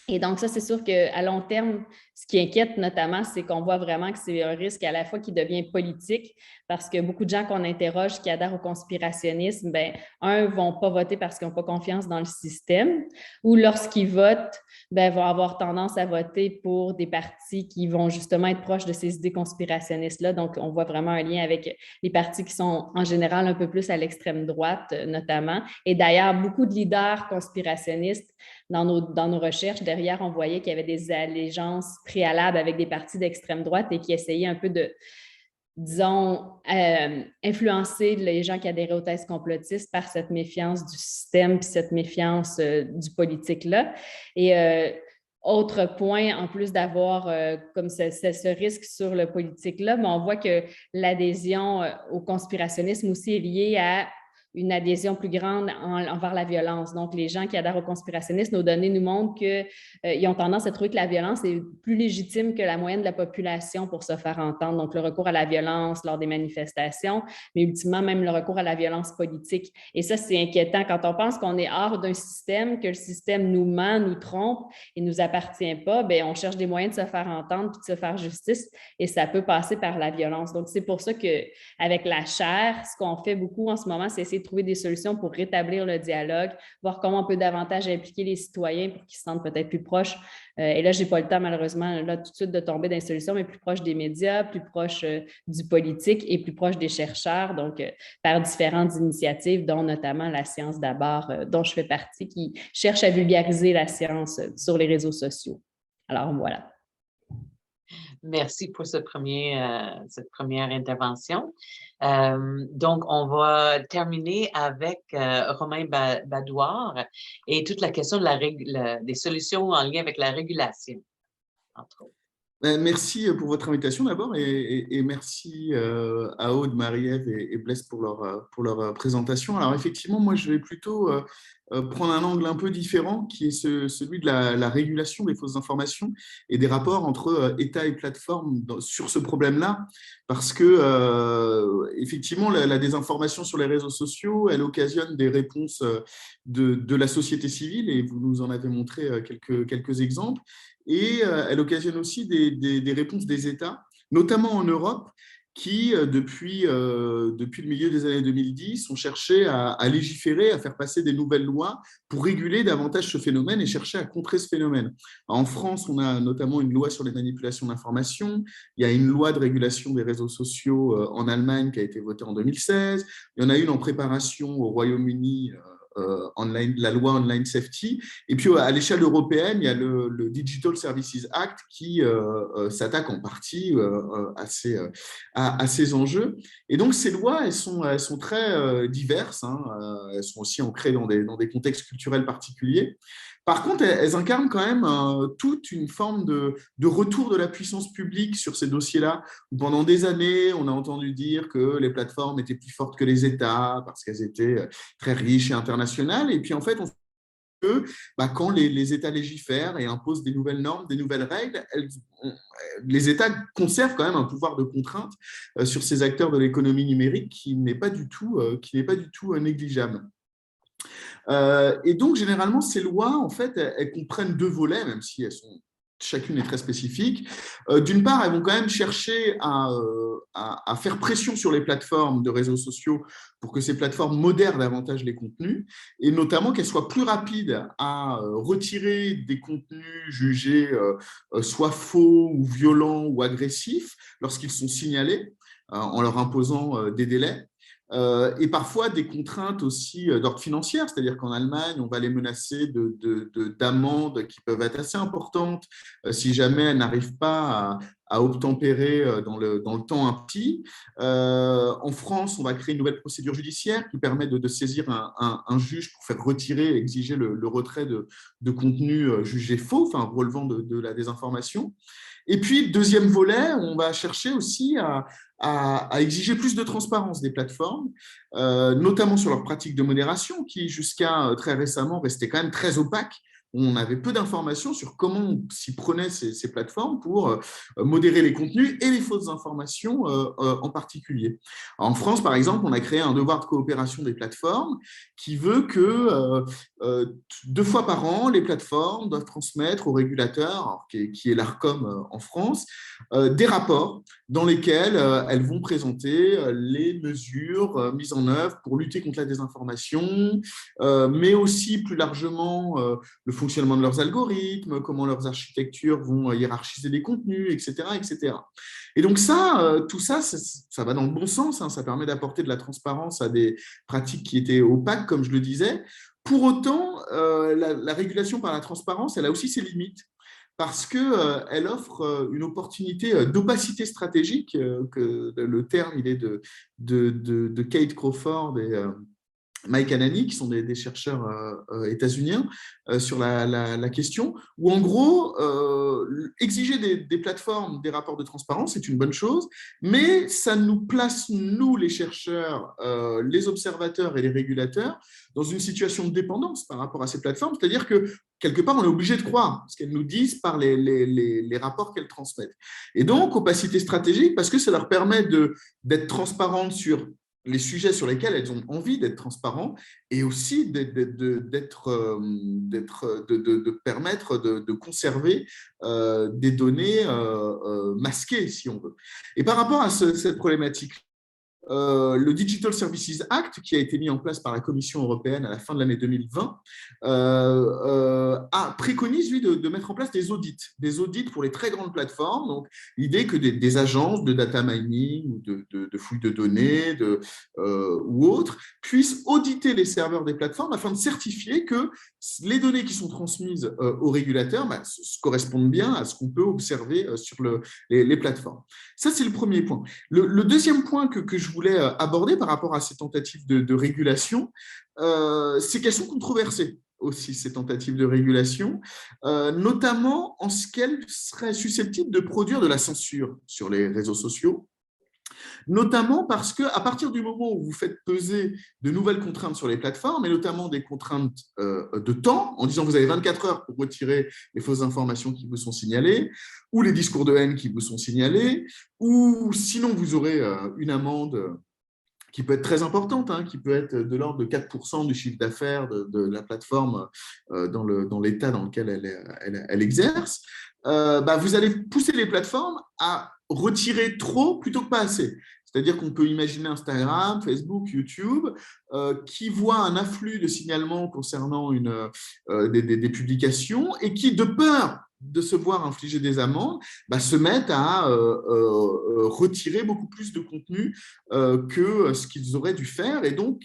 Et donc, ça, c'est sûr qu'à long terme, ce qui inquiète notamment, c'est qu'on voit vraiment que c'est un risque à la fois qui devient politique, parce que beaucoup de gens qu'on interroge qui adhèrent au conspirationnisme, bien, ne vont pas voter parce qu'ils n'ont pas confiance dans le système, ou lorsqu'ils votent, bien, vont avoir tendance à voter pour des partis qui vont justement être proches de ces idées conspirationnistes-là. Donc, on voit vraiment un lien avec les partis qui sont en général un peu plus à l'extrême droite, notamment. Et d'ailleurs, beaucoup de leaders conspirationnistes dans nos recherches, derrière, on voyait qu'il y avait des allégeances préalables avec des partis d'extrême droite et qui essayaient un peu de, disons, influencer les gens qui adhéraient aux thèses complotistes par cette méfiance du système puis cette méfiance du politique-là. Et autre point, en plus d'avoir comme ce risque sur le politique-là, mais on voit que l'adhésion au conspirationnisme aussi est liée à une adhésion plus grande envers la violence. Donc, les gens qui adhèrent au conspirationnisme, nos données nous montrent qu'ils ont tendance à trouver que la violence est plus légitime que la moyenne de la population pour se faire entendre. Donc, le recours à la violence lors des manifestations, mais ultimement, même le recours à la violence politique. Et ça, c'est inquiétant quand on pense qu'on est hors d'un système, que le système nous ment, nous trompe et ne nous appartient pas, bien, on cherche des moyens de se faire entendre puis de se faire justice et ça peut passer par la violence. Donc, c'est pour ça qu'avec la chaire, ce qu'on fait beaucoup en ce moment, c'est essayer de trouver des solutions pour rétablir le dialogue, voir comment on peut davantage impliquer les citoyens pour qu'ils se sentent peut-être plus proches. Et là, je n'ai pas le temps, malheureusement, là, tout de suite de tomber dans les solutions, mais plus proches des médias, plus proches du politique et plus proches des chercheurs, donc par différentes initiatives, dont notamment la Science d'abord, dont je fais partie, qui cherche à vulgariser la science sur les réseaux sociaux. Alors, voilà. Merci pour cette première intervention. Donc, on va terminer avec Romain Badouard et toute la question des solutions en lien avec la régulation, entre autres. Merci pour votre invitation d'abord et merci à Aude, Marie-Ève et Blaise pour leur présentation. Alors effectivement, moi je vais plutôt prendre un angle un peu différent qui est celui de la régulation des fausses informations et des rapports entre État et plateforme sur ce problème-là, parce que effectivement la désinformation sur les réseaux sociaux, elle occasionne des réponses de la société civile et vous nous en avez montré quelques exemples. Et elle occasionne aussi des réponses des États, notamment en Europe, qui, depuis le milieu des années 2010, ont cherché à légiférer, à faire passer des nouvelles lois pour réguler davantage ce phénomène et chercher à contrer ce phénomène. En France, on a notamment une loi sur les manipulations d'informations, il y a une loi de régulation des réseaux sociaux en Allemagne qui a été votée en 2016, il y en a une en préparation au Royaume-Uni, la loi Online Safety. Et puis, à l'échelle européenne, il y a le Digital Services Act qui s'attaque en partie à ces enjeux. Et donc, ces lois, elles sont très diverses. Elles sont aussi ancrées dans des contextes culturels particuliers. Par contre, elles incarnent quand même toute une forme de retour de la puissance publique sur ces dossiers-là, où pendant des années, on a entendu dire que les plateformes étaient plus fortes que les États parce qu'elles étaient très riches et internationales. Et puis, en fait, on que quand les États légifèrent et imposent des nouvelles normes, des nouvelles règles, les États conservent quand même un pouvoir de contrainte sur ces acteurs de l'économie numérique qui n'est pas du tout négligeable. Et donc, généralement, ces lois, en fait, elles comprennent deux volets, même si chacune est très spécifique. D'une part, elles vont quand même chercher à faire pression sur les plateformes de réseaux sociaux pour que ces plateformes modèrent davantage les contenus et notamment qu'elles soient plus rapides à retirer des contenus jugés soit faux ou violents ou agressifs lorsqu'ils sont signalés en leur imposant des délais. Et parfois des contraintes aussi d'ordre financier, c'est-à-dire qu'en Allemagne, on va les menacer d'amendes qui peuvent être assez importantes si jamais elles n'arrivent pas à obtempérer dans le temps imparti. En France, on va créer une nouvelle procédure judiciaire qui permet de saisir un juge pour faire retirer et exiger le retrait de contenus jugés faux, enfin relevant de la désinformation. Et puis, deuxième volet, on va chercher aussi à exiger plus de transparence des plateformes, notamment sur leurs pratiques de modération qui, jusqu'à très récemment, restaient quand même très opaques. On avait peu d'informations sur comment s'y prenaient ces plateformes pour modérer les contenus et les fausses informations en particulier. En France, par exemple, on a créé un devoir de coopération des plateformes qui veut que 2 fois par an, les plateformes doivent transmettre au régulateur, qui est l'Arcom en France, des rapports dans lesquels elles vont présenter les mesures mises en œuvre pour lutter contre la désinformation, mais aussi plus largement le fonctionnement de leurs algorithmes, comment leurs architectures vont hiérarchiser les contenus, etc. etc. Et donc tout ça, ça va dans le bon sens, ça permet d'apporter de la transparence à des pratiques qui étaient opaques, comme je le disais. Pour autant, la régulation par la transparence, elle a aussi ses limites parce qu'elle offre une opportunité d'opacité stratégique, que le terme il est de Kate Crawford et Mike Anani, qui sont des chercheurs états-uniens sur la question, où en gros, exiger des plateformes des rapports de transparence, c'est une bonne chose, mais ça nous place, nous les chercheurs, les observateurs et les régulateurs, dans une situation de dépendance par rapport à ces plateformes, c'est-à-dire que quelque part, on est obligé de croire ce qu'elles nous disent par les rapports qu'elles transmettent. Et donc, opacité stratégique, parce que ça leur permet d'être transparentes sur les sujets sur lesquels elles ont envie d'être transparents et aussi de permettre de conserver des données masquées, si on veut. Et par rapport à cette problématique, le Digital Services Act, qui a été mis en place par la Commission européenne à la fin de l'année 2020, préconise, lui, de mettre en place des audits pour les très grandes plateformes. Donc, l'idée que des agences de data mining ou de fouilles de données ou autres puissent auditer les serveurs des plateformes afin de certifier que les données qui sont transmises aux régulateurs correspondent bien à ce qu'on peut observer sur les plateformes. Ça, c'est le premier point. Le deuxième point que je voulais aborder par rapport à ces tentatives de régulation, c'est qu'elles sont controversées aussi, ces tentatives de régulation, notamment en ce qu'elles seraient susceptibles de produire de la censure sur les réseaux sociaux, notamment parce qu'à partir du moment où vous faites peser de nouvelles contraintes sur les plateformes, et notamment des contraintes de temps, en disant vous avez 24 heures pour retirer les fausses informations qui vous sont signalées, ou les discours de haine qui vous sont signalés, ou sinon vous aurez une amende qui peut être très importante, qui peut être de l'ordre de 4% du chiffre d'affaires de la plateforme dans l'état dans lequel elle exerce, vous allez pousser les plateformes à retirer trop plutôt que pas assez. C'est-à-dire qu'on peut imaginer Instagram, Facebook, YouTube, qui voient un afflux de signalements concernant des publications et qui, de peur de se voir infliger des amendes, se mettent à retirer beaucoup plus de contenu que ce qu'ils auraient dû faire, et donc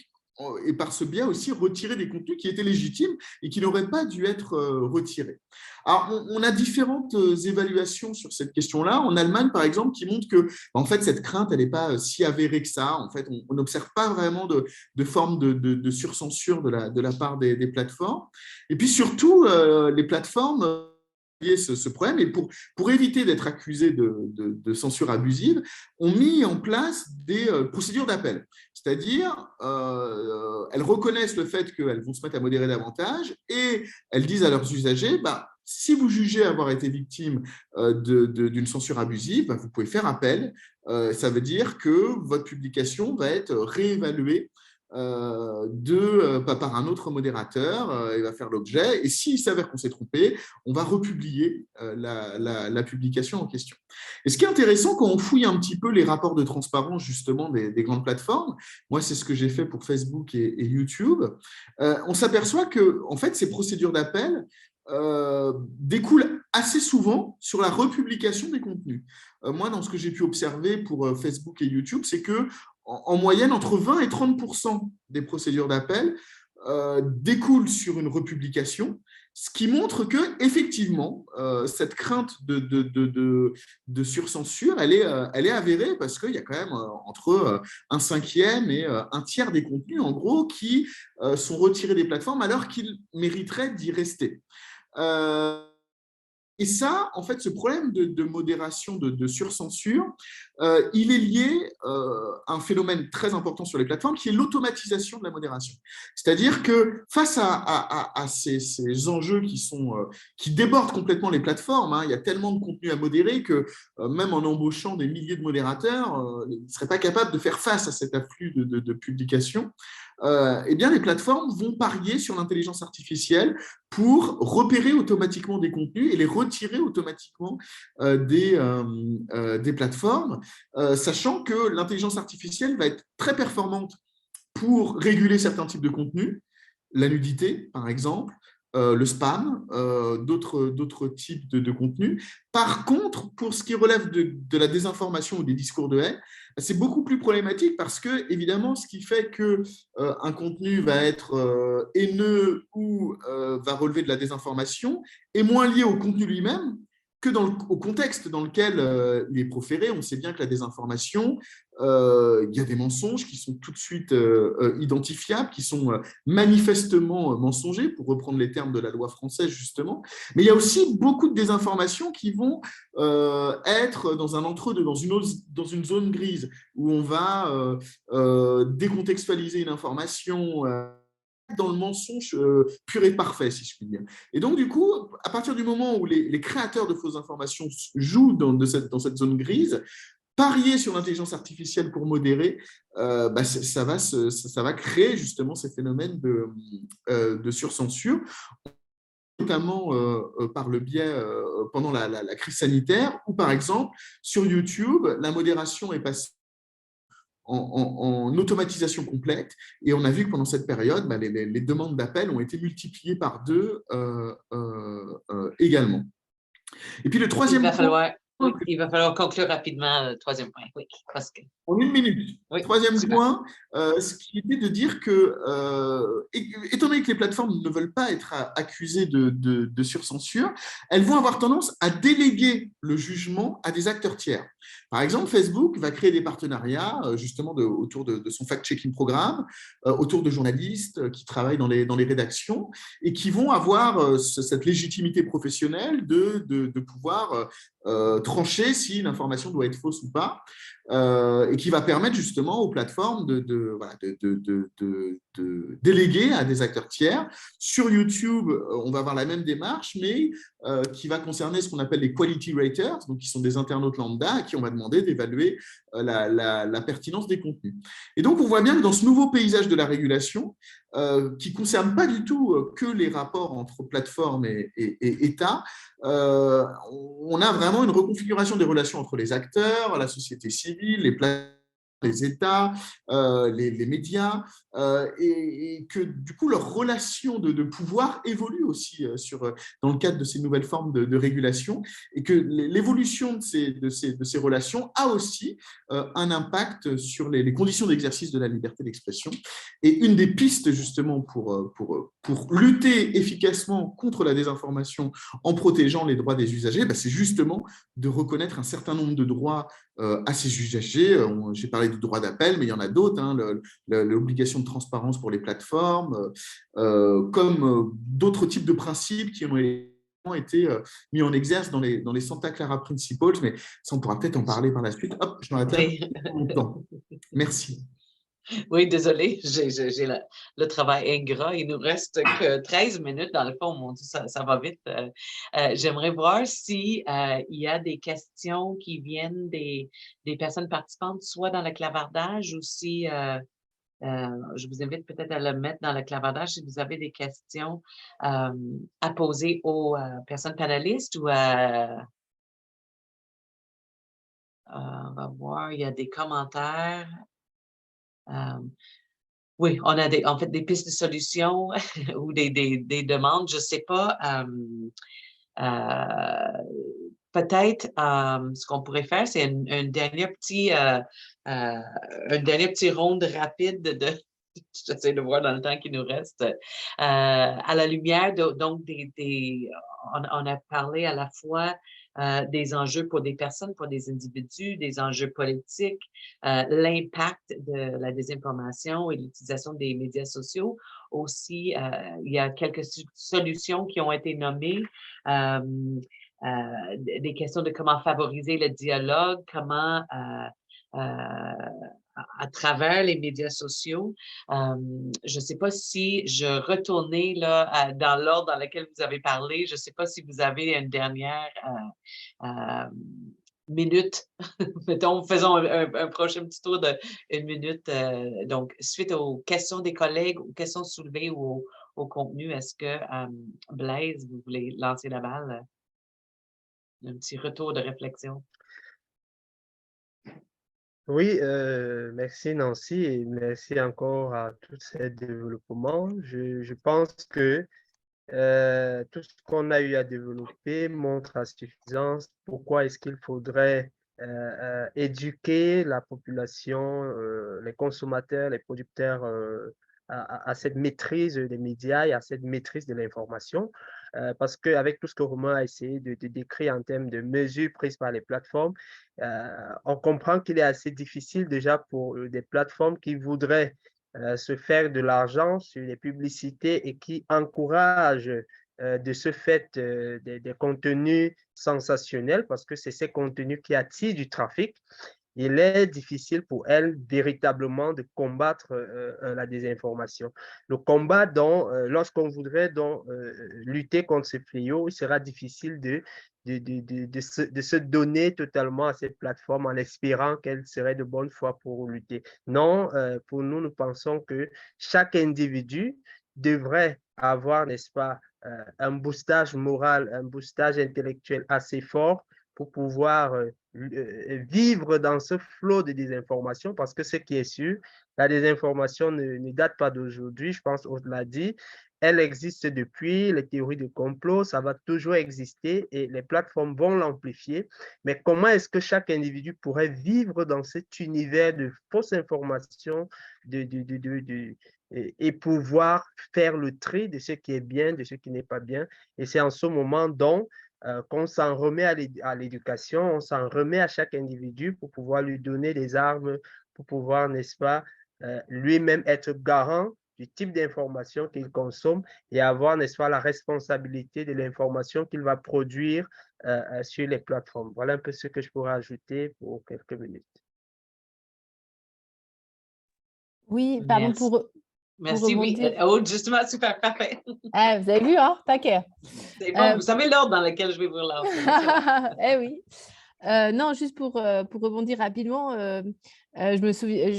et par ce biais aussi retirer des contenus qui étaient légitimes et qui n'auraient pas dû être retirés. Alors, on a différentes évaluations sur cette question-là. En Allemagne, par exemple, qui montrent que en fait, cette crainte, elle n'est pas si avérée que ça. En fait, on n'observe pas vraiment de forme de surcensure de la part des plateformes. Et puis surtout, les plateformes ce problème, et pour éviter d'être accusés de censure abusive, ont mis en place des procédures d'appel. C'est-à-dire, elles reconnaissent le fait qu'elles vont se mettre à modérer davantage et elles disent à leurs usagers, si vous jugez avoir été victime d'une censure abusive, vous pouvez faire appel. Ça veut dire que votre publication va être réévaluée par un autre modérateur, il va faire l'objet, et s'il s'avère qu'on s'est trompé, on va republier la publication en question. Et ce qui est intéressant, quand on fouille un petit peu les rapports de transparence justement des grandes plateformes, moi c'est ce que j'ai fait pour Facebook et YouTube, on s'aperçoit que en fait, ces procédures d'appel découlent assez souvent sur la republication des contenus. Moi, dans ce que j'ai pu observer pour Facebook et YouTube, c'est que en moyenne, entre 20 et 30% des procédures d'appel découlent sur une republication, ce qui montre que effectivement, cette crainte de surcensure, elle est avérée, parce qu'il y a quand même entre un cinquième et un tiers des contenus, en gros, qui sont retirés des plateformes alors qu'ils mériteraient d'y rester. Et ça, en fait, ce problème de modération, de surcensure, il est lié à un phénomène très important sur les plateformes, qui est l'automatisation de la modération. C'est-à-dire que face à ces enjeux qui débordent complètement les plateformes, il y a tellement de contenu à modérer que même en embauchant des milliers de modérateurs, ils ne seraient pas capables de faire face à cet afflux de publications. Eh bien, les plateformes vont parier sur l'intelligence artificielle pour repérer automatiquement des contenus et les retirer automatiquement des plateformes, sachant que l'intelligence artificielle va être très performante pour réguler certains types de contenus, la nudité par exemple, le spam, d'autres types de contenus. Par contre, pour ce qui relève de la désinformation ou des discours de haine, c'est beaucoup plus problématique parce que, évidemment, ce qui fait qu'un contenu va être haineux ou va relever de la désinformation est moins lié au contenu lui-même que au contexte dans lequel il est proféré. On sait bien que la désinformation, il y a des mensonges qui sont tout de suite identifiables, qui sont manifestement mensongers, pour reprendre les termes de la loi française, justement. Mais il y a aussi beaucoup de désinformations qui vont être dans un entre-deux, dans une zone grise, où on va décontextualiser une information dans le mensonge pur et parfait, si je puis dire. Et donc, du coup, à partir du moment où les créateurs de fausses informations jouent dans cette zone grise, parier sur l'intelligence artificielle pour modérer, ça va créer justement ces phénomènes de surcensure, notamment par le biais, pendant la crise sanitaire, où par exemple, sur YouTube, la modération est passée en automatisation complète. Et on a vu que pendant cette période, les demandes d'appel ont été multipliées par 2 également. Et puis le troisième point… Il va falloir conclure rapidement le troisième point. Oui, parce que… En 1 minute. Oui, troisième point, ce qui était de dire que, étant donné que les plateformes ne veulent pas être accusées de surcensure, elles vont avoir tendance à déléguer le jugement à des acteurs tiers. Par exemple, Facebook va créer des partenariats justement autour de son fact-checking programme, autour de journalistes qui travaillent dans les rédactions et qui vont avoir cette légitimité professionnelle de pouvoir trancher si une information doit être fausse ou pas. Et qui va permettre justement aux plateformes de déléguer à des acteurs tiers. Sur YouTube, on va avoir la même démarche, mais qui va concerner ce qu'on appelle les quality raters, donc qui sont des internautes lambda à qui on va demander d'évaluer la pertinence des contenus. Et donc, on voit bien que dans ce nouveau paysage de la régulation, qui ne concerne pas du tout que les rapports entre plateformes et État, on a vraiment une reconfiguration des relations entre les acteurs, la société civile, les États, les médias, et que du coup leur relation de pouvoir évolue aussi dans le cadre de ces nouvelles formes de régulation, et que l'évolution de ces relations a aussi un impact sur les conditions d'exercice de la liberté d'expression. Et une des pistes justement pour lutter efficacement contre la désinformation en protégeant les droits des usagers, c'est justement de reconnaître un certain nombre de droits à ces usagers. J'ai parlé du droit d'appel, mais il y en a d'autres, l'obligation de transparence pour les plateformes, comme d'autres types de principes qui ont été mis en exergue dans les Santa Clara Principles, mais ça, on pourra peut-être en parler par la suite. Hop, je m'arrête là. Longtemps. Merci. Oui, désolé, j'ai le travail ingrat. Il nous reste que 13 minutes dans le fond. Mon Dieu, ça va vite. J'aimerais voir s'il y a des questions qui viennent des personnes participantes, soit dans le clavardage ou si… je vous invite peut-être à le mettre dans le clavardage si vous avez des questions à poser aux personnes panélistes ou on va voir, il y a des commentaires. Oui, on a en fait des pistes de solutions ou des demandes, je ne sais pas. Peut-être ce qu'on pourrait faire, c'est un dernier petit ronde rapide j'essaie de voir dans le temps qui nous reste, à la lumière donc on a parlé à la fois des enjeux pour des personnes, pour des individus, des enjeux politiques, l'impact de la désinformation et l'utilisation des médias sociaux. Aussi, il y a quelques solutions qui ont été nommées, des questions de comment favoriser le dialogue, comment à travers les médias sociaux. Je ne sais pas si je retournais là, dans l'ordre dans lequel vous avez parlé. Je ne sais pas si vous avez une dernière minute. Mettons, faisons un prochain petit tour de 1 minute. Donc, suite aux questions des collègues, aux questions soulevées ou au contenu, est-ce que Blaise, vous voulez lancer la balle? Un petit retour de réflexion. Oui, merci Nancy et merci encore à tous ces développements. Je pense que tout ce qu'on a eu à développer montre à suffisance pourquoi est-ce qu'il faudrait éduquer la population, les consommateurs, les producteurs à cette maîtrise des médias et à cette maîtrise de l'information. Parce qu'avec tout ce que Romain a essayé de décrire en termes de mesures prises par les plateformes, on comprend qu'il est assez difficile déjà pour des plateformes qui voudraient se faire de l'argent sur les publicités et qui encouragent de ce fait des contenus sensationnels, parce que c'est ces contenus qui attirent du trafic. Il est difficile pour elles véritablement de combattre la désinformation. Le combat lorsqu'on voudrait lutter contre ce fléau, il sera difficile de se donner totalement à cette plateforme en espérant qu'elle serait de bonne foi pour lutter. Non, pour nous, nous pensons que chaque individu devrait avoir, n'est-ce pas, un boostage moral, un boostage intellectuel assez fort pour pouvoir vivre dans ce flot de désinformation, parce que ce qui est sûr, la désinformation ne date pas d'aujourd'hui, je pense, on l'a dit, elle existe depuis, les théories de complot, ça va toujours exister et les plateformes vont l'amplifier. Mais comment est-ce que chaque individu pourrait vivre dans cet univers de fausses informations et pouvoir faire le tri de ce qui est bien, de ce qui n'est pas bien? Et c'est en ce moment donc qu'on s'en remet à l'éducation, on s'en remet à chaque individu pour pouvoir lui donner des armes, pour pouvoir, n'est-ce pas, lui-même être garant du type d'information qu'il consomme et avoir, n'est-ce pas, la responsabilité de l'information qu'il va produire sur les plateformes. Voilà un peu ce que je pourrais ajouter pour quelques minutes. Oui, pardon, Merci. pour Merci, oui. rebondir. Oh, justement, super, parfait. Ah, vous avez vu, hein, taquet. C'est bon, vous savez l'ordre dans lequel je vais vous relancer. Eh oui. Non, juste pour rebondir rapidement, je me souviens,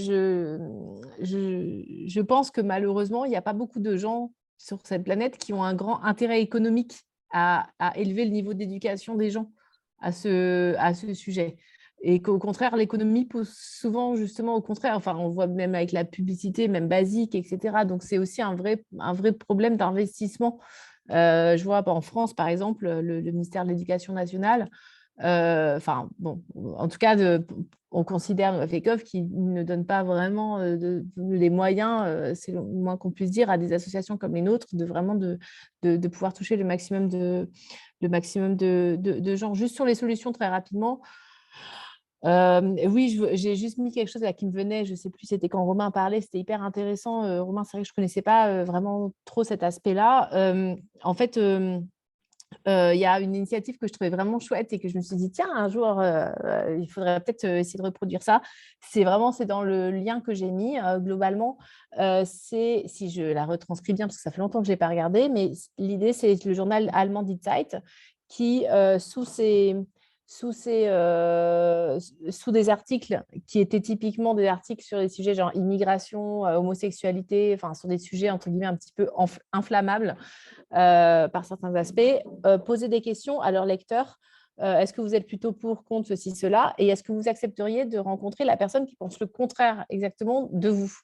je pense que malheureusement, il n'y a pas beaucoup de gens sur cette planète qui ont un grand intérêt économique à élever le niveau d'éducation des gens à ce sujet. Et qu'au contraire, l'économie pousse souvent justement au contraire. Enfin, on voit même avec la publicité, même basique, etc. Donc, c'est aussi un vrai problème d'investissement. Je vois en France, par exemple, le ministère de l'Éducation nationale, enfin, bon, en tout cas, on considère FECOF qui ne donne pas vraiment les moyens, c'est le moins qu'on puisse dire, à des associations comme les nôtres, de vraiment de pouvoir toucher le maximum de gens. Juste sur les solutions, très rapidement. Oui, j'ai juste mis quelque chose là qui me venait, je ne sais plus, c'était quand Romain parlait, c'était hyper intéressant. Romain, c'est vrai que je ne connaissais pas vraiment trop cet aspect-là. En fait, il y a une initiative que je trouvais vraiment chouette et que je me suis dit, tiens, un jour, il faudrait peut-être essayer de reproduire ça. C'est dans le lien que j'ai mis, globalement. Si je la retranscris bien, parce que ça fait longtemps que je n'ai pas regardé, mais l'idée, c'est le journal allemand Die Zeit qui, sous des articles qui étaient typiquement des articles sur des sujets genre immigration, homosexualité, enfin sur des sujets entre guillemets un petit peu inflammables par certains aspects, poser des questions à leurs lecteurs. Est-ce que vous êtes plutôt pour, contre, ceci, cela? Et est-ce que vous accepteriez de rencontrer la personne qui pense le contraire exactement de vous?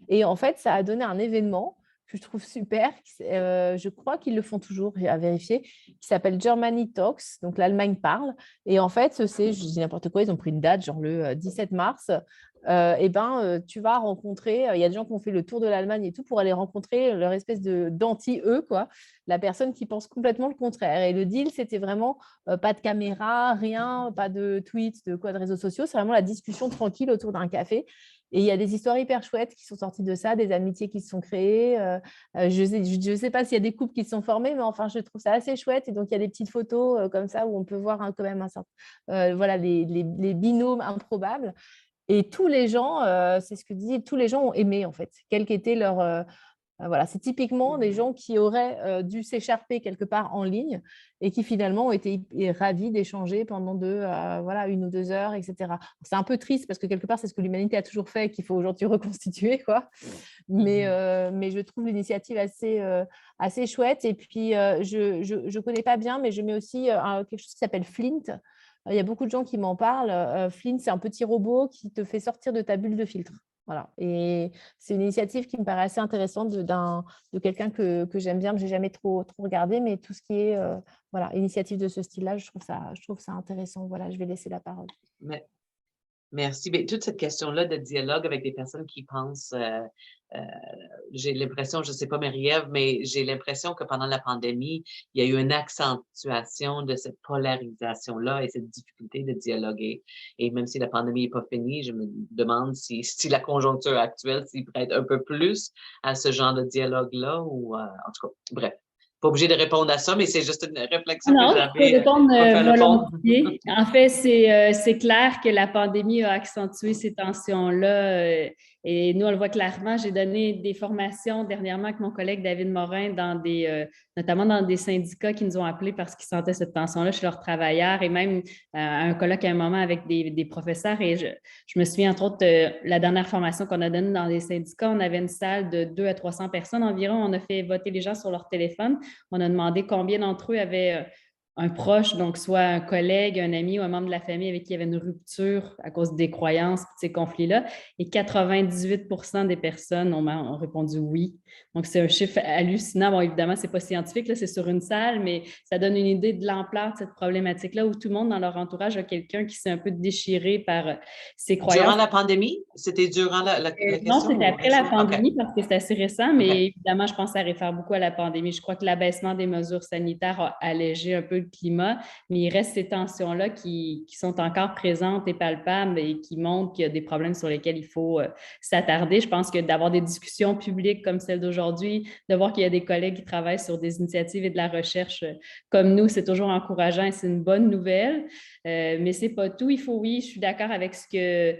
Et en fait, ça a donné un événement que je trouve super. Je crois qu'ils le font toujours, à vérifier, qui s'appelle Germany Talks. Donc, l'Allemagne parle. Et en fait, je dis n'importe quoi, ils ont pris une date, genre le 17 mars. Tu vas rencontrer, il y a des gens qui ont fait le tour de l'Allemagne et tout pour aller rencontrer leur espèce d'anti-eux, quoi, la personne qui pense complètement le contraire. Et le deal, c'était vraiment pas de caméra, rien, pas de tweets, de réseaux sociaux. C'est vraiment la discussion tranquille autour d'un café. Et il y a des histoires hyper chouettes qui sont sorties de ça, des amitiés qui se sont créées. Je sais pas s'il y a des couples qui se sont formés, mais enfin, je trouve ça assez chouette. Et donc, il y a des petites photos comme ça où on peut voir quand même voilà, les binômes improbables. Et tous les gens, c'est ce que dit, tous les gens ont aimé, en fait, quel qu'était leur... voilà, c'est typiquement des gens qui auraient dû s'écharper quelque part en ligne et qui finalement ont été ravis d'échanger pendant 1 ou 2 heures, etc. C'est un peu triste parce que quelque part, c'est ce que l'humanité a toujours fait et qu'il faut aujourd'hui reconstituer, quoi. Mais je trouve l'initiative assez chouette. Et puis, je ne connais pas bien, mais je mets aussi quelque chose qui s'appelle Flint. Il y a beaucoup de gens qui m'en parlent. Flint, c'est un petit robot qui te fait sortir de ta bulle de filtre. Voilà. Et c'est une initiative qui me paraît assez intéressante de quelqu'un que j'aime bien, que je n'ai jamais trop regardé, mais tout ce qui est voilà, initiative de ce style-là, je trouve ça intéressant. Voilà, je vais laisser la parole. Merci. Bien, toute cette question-là de dialogue avec des personnes qui pensent, j'ai l'impression, je ne sais pas Marie-Ève, mais j'ai l'impression que pendant la pandémie, il y a eu une accentuation de cette polarisation-là et cette difficulté de dialoguer. Et même si la pandémie n'est pas finie, je me demande si la conjoncture actuelle s'y prête un peu plus à ce genre de dialogue-là ou en tout cas, bref. Pas obligé de répondre à ça, mais c'est juste une réflexion que Non, je j'avais peux répondre pour faire le pont. volontiers. En fait, c'est clair que la pandémie a accentué ces tensions-là. Et nous, on le voit clairement. J'ai donné des formations dernièrement avec mon collègue David Morin, notamment dans des syndicats qui nous ont appelés parce qu'ils sentaient cette tension-là chez leurs travailleurs et même un colloque à un moment avec des professeurs. Et je me souviens, entre autres, la dernière formation qu'on a donnée dans les syndicats, on avait une salle de 200 à 300 personnes environ. On a fait voter les gens sur leur téléphone. On a demandé combien d'entre eux avaient un proche, donc soit un collègue, un ami ou un membre de la famille avec qui il y avait une rupture à cause des croyances, de ces conflits-là. Et 98% des personnes ont répondu oui. Donc, c'est un chiffre hallucinant. Bon, évidemment, ce n'est pas scientifique, là, c'est sur une salle, mais ça donne une idée de l'ampleur de cette problématique-là où tout le monde dans leur entourage a quelqu'un qui s'est un peu déchiré par ses croyances. Durant la pandémie? C'était durant la question? Non, c'était après la pandémie parce que c'est assez récent, mais Okay. évidemment, je pense que ça réfère beaucoup à la pandémie. Je crois que l'abaissement des mesures sanitaires a allégé un peu le climat, mais il reste ces tensions-là qui sont encore présentes et palpables et qui montrent qu'il y a des problèmes sur lesquels il faut s'attarder. Je pense que d'avoir des discussions publiques comme celle d'aujourd'hui, de voir qu'il y a des collègues qui travaillent sur des initiatives et de la recherche comme nous, c'est toujours encourageant et c'est une bonne nouvelle. Mais ce n'est pas tout. Oui, je suis d'accord avec ce que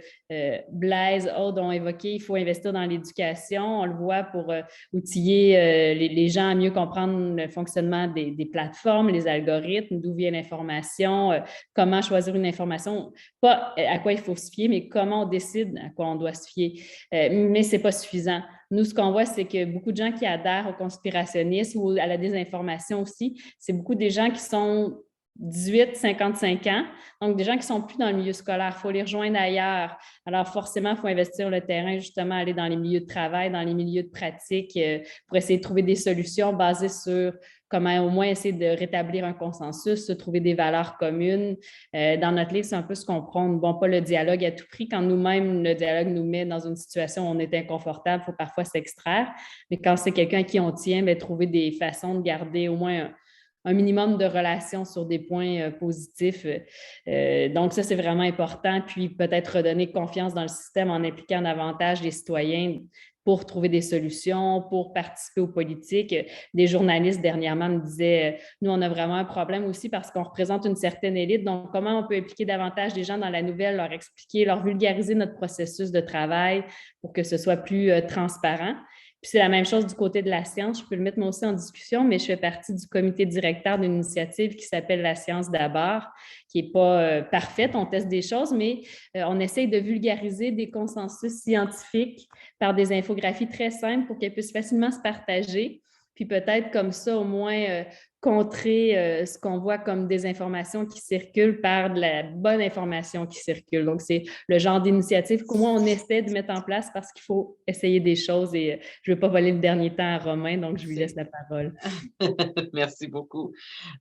Blaise, Aude ont évoqué, il faut investir dans l'éducation. On le voit pour outiller les gens à mieux comprendre le fonctionnement des plateformes, les algorithmes, d'où vient l'information, comment choisir une information, pas à quoi il faut se fier, mais comment on décide à quoi on doit se fier. Mais ce n'est pas suffisant. Nous, ce qu'on voit, c'est que beaucoup de gens qui adhèrent au conspirationnisme ou à la désinformation aussi, c'est beaucoup des gens qui sont 18-55 ans, donc des gens qui ne sont plus dans le milieu scolaire, il faut les rejoindre ailleurs. Alors forcément, il faut investir le terrain, justement, aller dans les milieux de travail, dans les milieux de pratique pour essayer de trouver des solutions basées sur comment au moins essayer de rétablir un consensus, de trouver des valeurs communes. Dans notre livre, c'est un peu ce qu'on prône. Bon, pas le dialogue à tout prix. Quand nous-mêmes, le dialogue nous met dans une situation où on est inconfortable, il faut parfois s'extraire. Mais quand c'est quelqu'un à qui on tient, bien, trouver des façons de garder au moins un minimum de relations sur des points positifs. Donc, ça, c'est vraiment important. Puis, peut-être redonner confiance dans le système en impliquant davantage les citoyens pour trouver des solutions, pour participer aux politiques. Des journalistes, dernièrement, me disaient, nous, on a vraiment un problème aussi parce qu'on représente une certaine élite. Donc, comment on peut impliquer davantage les gens dans la nouvelle, leur expliquer, leur vulgariser notre processus de travail pour que ce soit plus transparent. Puis c'est la même chose du côté de la science. Je peux le mettre moi aussi en discussion, mais je fais partie du comité directeur d'une initiative qui s'appelle La science d'abord, qui n'est pas parfaite. On teste des choses, mais on essaye de vulgariser des consensus scientifiques par des infographies très simples pour qu'elles puissent facilement se partager. Puis peut-être comme ça, au moins, contrer ce qu'on voit comme des informations qui circulent par de la bonne information qui circule. Donc, c'est le genre d'initiative qu'au moins on essaie de mettre en place parce qu'il faut essayer des choses et je ne veux pas voler le dernier temps à Romain, donc je lui laisse la parole. Merci beaucoup.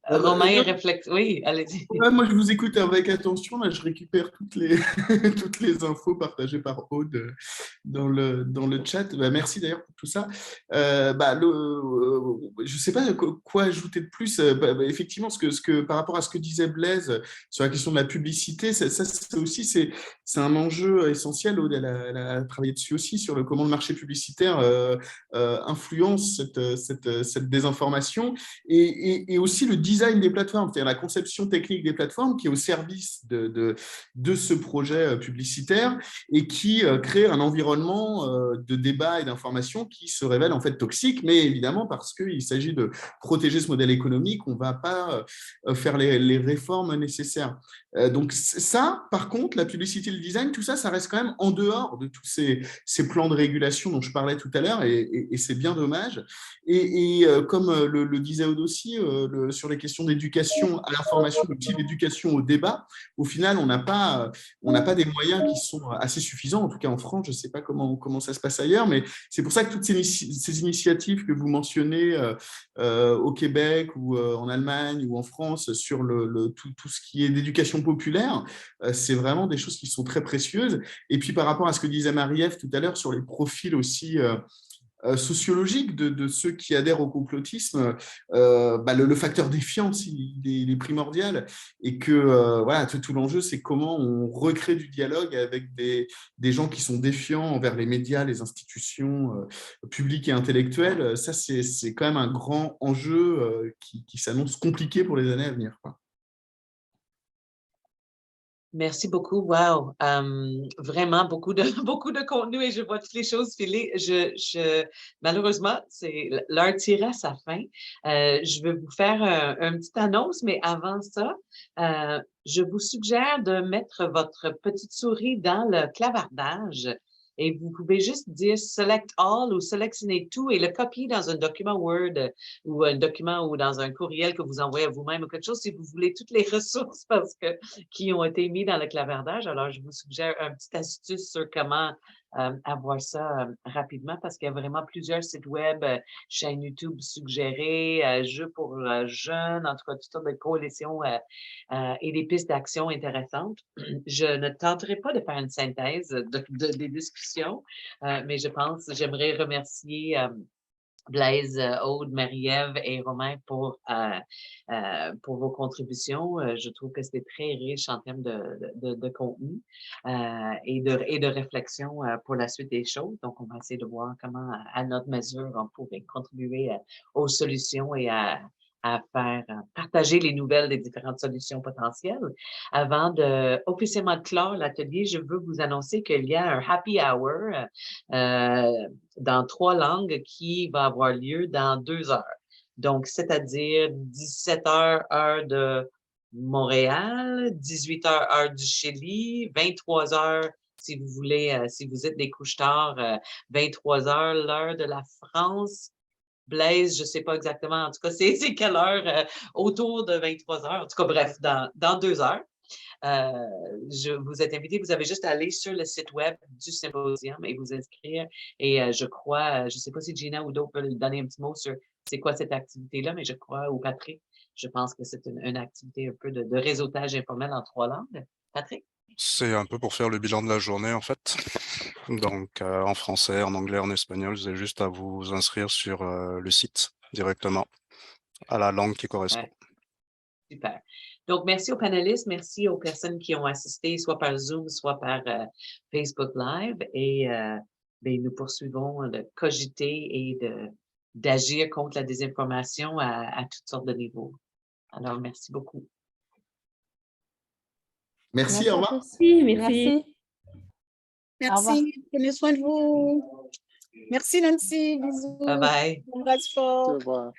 Romain, réflexe. Oui, allez-y. Ouais, moi, je vous écoute avec attention. Là, je récupère toutes les infos partagées par Aude dans le chat. Bah, merci d'ailleurs pour tout ça. Je ne sais pas quoi ajouter de plus. Effectivement, par rapport à ce que disait Blaise sur la question de la publicité, ça c'est un enjeu essentiel. Aude, elle a travaillé dessus aussi, sur comment le marché publicitaire influence cette désinformation et aussi le design des plateformes, c'est-à-dire la conception technique des plateformes qui est au service de ce projet publicitaire et qui crée un environnement de débat et d'information qui se révèle en fait toxique, mais évidemment parce qu'il s'agit de protéger ce modèle économique, on ne va pas faire les réformes nécessaires. Donc ça, par contre, la publicité, le design, tout ça, ça reste quand même en dehors de tous ces plans de régulation dont je parlais tout à l'heure, et c'est bien dommage. Et comme le disait Aude aussi, sur les questions d'éducation à l'information, mais aussi d'éducation au débat, au final, on n'a pas des moyens qui sont assez suffisants, en tout cas en France, je ne sais pas comment ça se passe ailleurs, mais c'est pour ça que toutes ces initiatives que vous mentionnez au Québec ou en Allemagne ou en France sur tout ce qui est d'éducation populaire, c'est vraiment des choses qui sont très précieuses. Et puis par rapport à ce que disait Marie-Ève tout à l'heure sur les profils aussi sociologique de ceux qui adhèrent au complotisme, le facteur défiance, il est primordial, et que voilà, tout l'enjeu, c'est comment on recrée du dialogue avec des gens qui sont défiants envers les médias, les institutions publiques et intellectuelles. Ça, c'est quand même un grand enjeu qui s'annonce compliqué pour les années à venir, quoi. Merci beaucoup. Wow. Vraiment beaucoup de contenu et je vois toutes les choses filer. Malheureusement, l'heure tire à sa fin. Je vais vous faire une petite annonce, mais avant ça, je vous suggère de mettre votre petite souris dans le clavardage et vous pouvez juste dire Select All ou sélectionner tout et le copier dans un document Word ou un document ou dans un courriel que vous envoyez à vous-même ou quelque chose si vous voulez toutes les ressources qui ont été mis dans le clavardage. Alors, je vous suggère un petit astuce sur comment avoir ça rapidement parce qu'il y a vraiment plusieurs sites web, chaînes YouTube suggérées, jeux pour jeunes, en tout cas, toutes sortes de coalitions et des pistes d'action intéressantes. Je ne tenterai pas de faire une synthèse des discussions, mais j'aimerais remercier Blaise, Aude, Marie-Ève et Romain pour vos contributions. Je trouve que c'était très riche en termes de contenu et de réflexion pour la suite des choses. Donc, on va essayer de voir comment, à notre mesure, on pourrait contribuer aux solutions et à faire partager les nouvelles des différentes solutions potentielles. Avant de officiellement clore l'atelier, je veux vous annoncer qu'il y a un happy hour dans 3 langues qui va avoir lieu dans 2 heures. Donc, c'est-à-dire 17 heures, heure de Montréal, 18 heures, heure du Chili, 23 heures, si vous voulez, si vous êtes des couche-tard, 23 heures, l'heure de la France. Blaise, je ne sais pas exactement, en tout cas, c'est quelle heure, autour de 23 heures. En tout cas, bref, dans 2 heures. Vous êtes invité, vous avez juste à aller sur le site web du symposium et vous inscrire. Et je crois, je ne sais pas si Gina ou d'autres peuvent donner un petit mot sur c'est quoi cette activité-là, mais je crois, ou Patrick, je pense que c'est une activité un peu de réseautage informel en 3 langues. Patrick? C'est un peu pour faire le bilan de la journée, en fait. Donc, en français, en anglais, en espagnol, vous avez juste à vous inscrire sur le site directement à la langue qui correspond. Ouais. Super. Donc, merci aux panélistes, merci aux personnes qui ont assisté, soit par Zoom, soit par Facebook Live. Et nous poursuivons de cogiter et d'agir contre la désinformation à toutes sortes de niveaux. Alors, merci beaucoup. Merci, au revoir. Merci. Merci. Prenez soin de vous. Merci Nancy, bisous. Bye bye. Embrasse fort. Au revoir.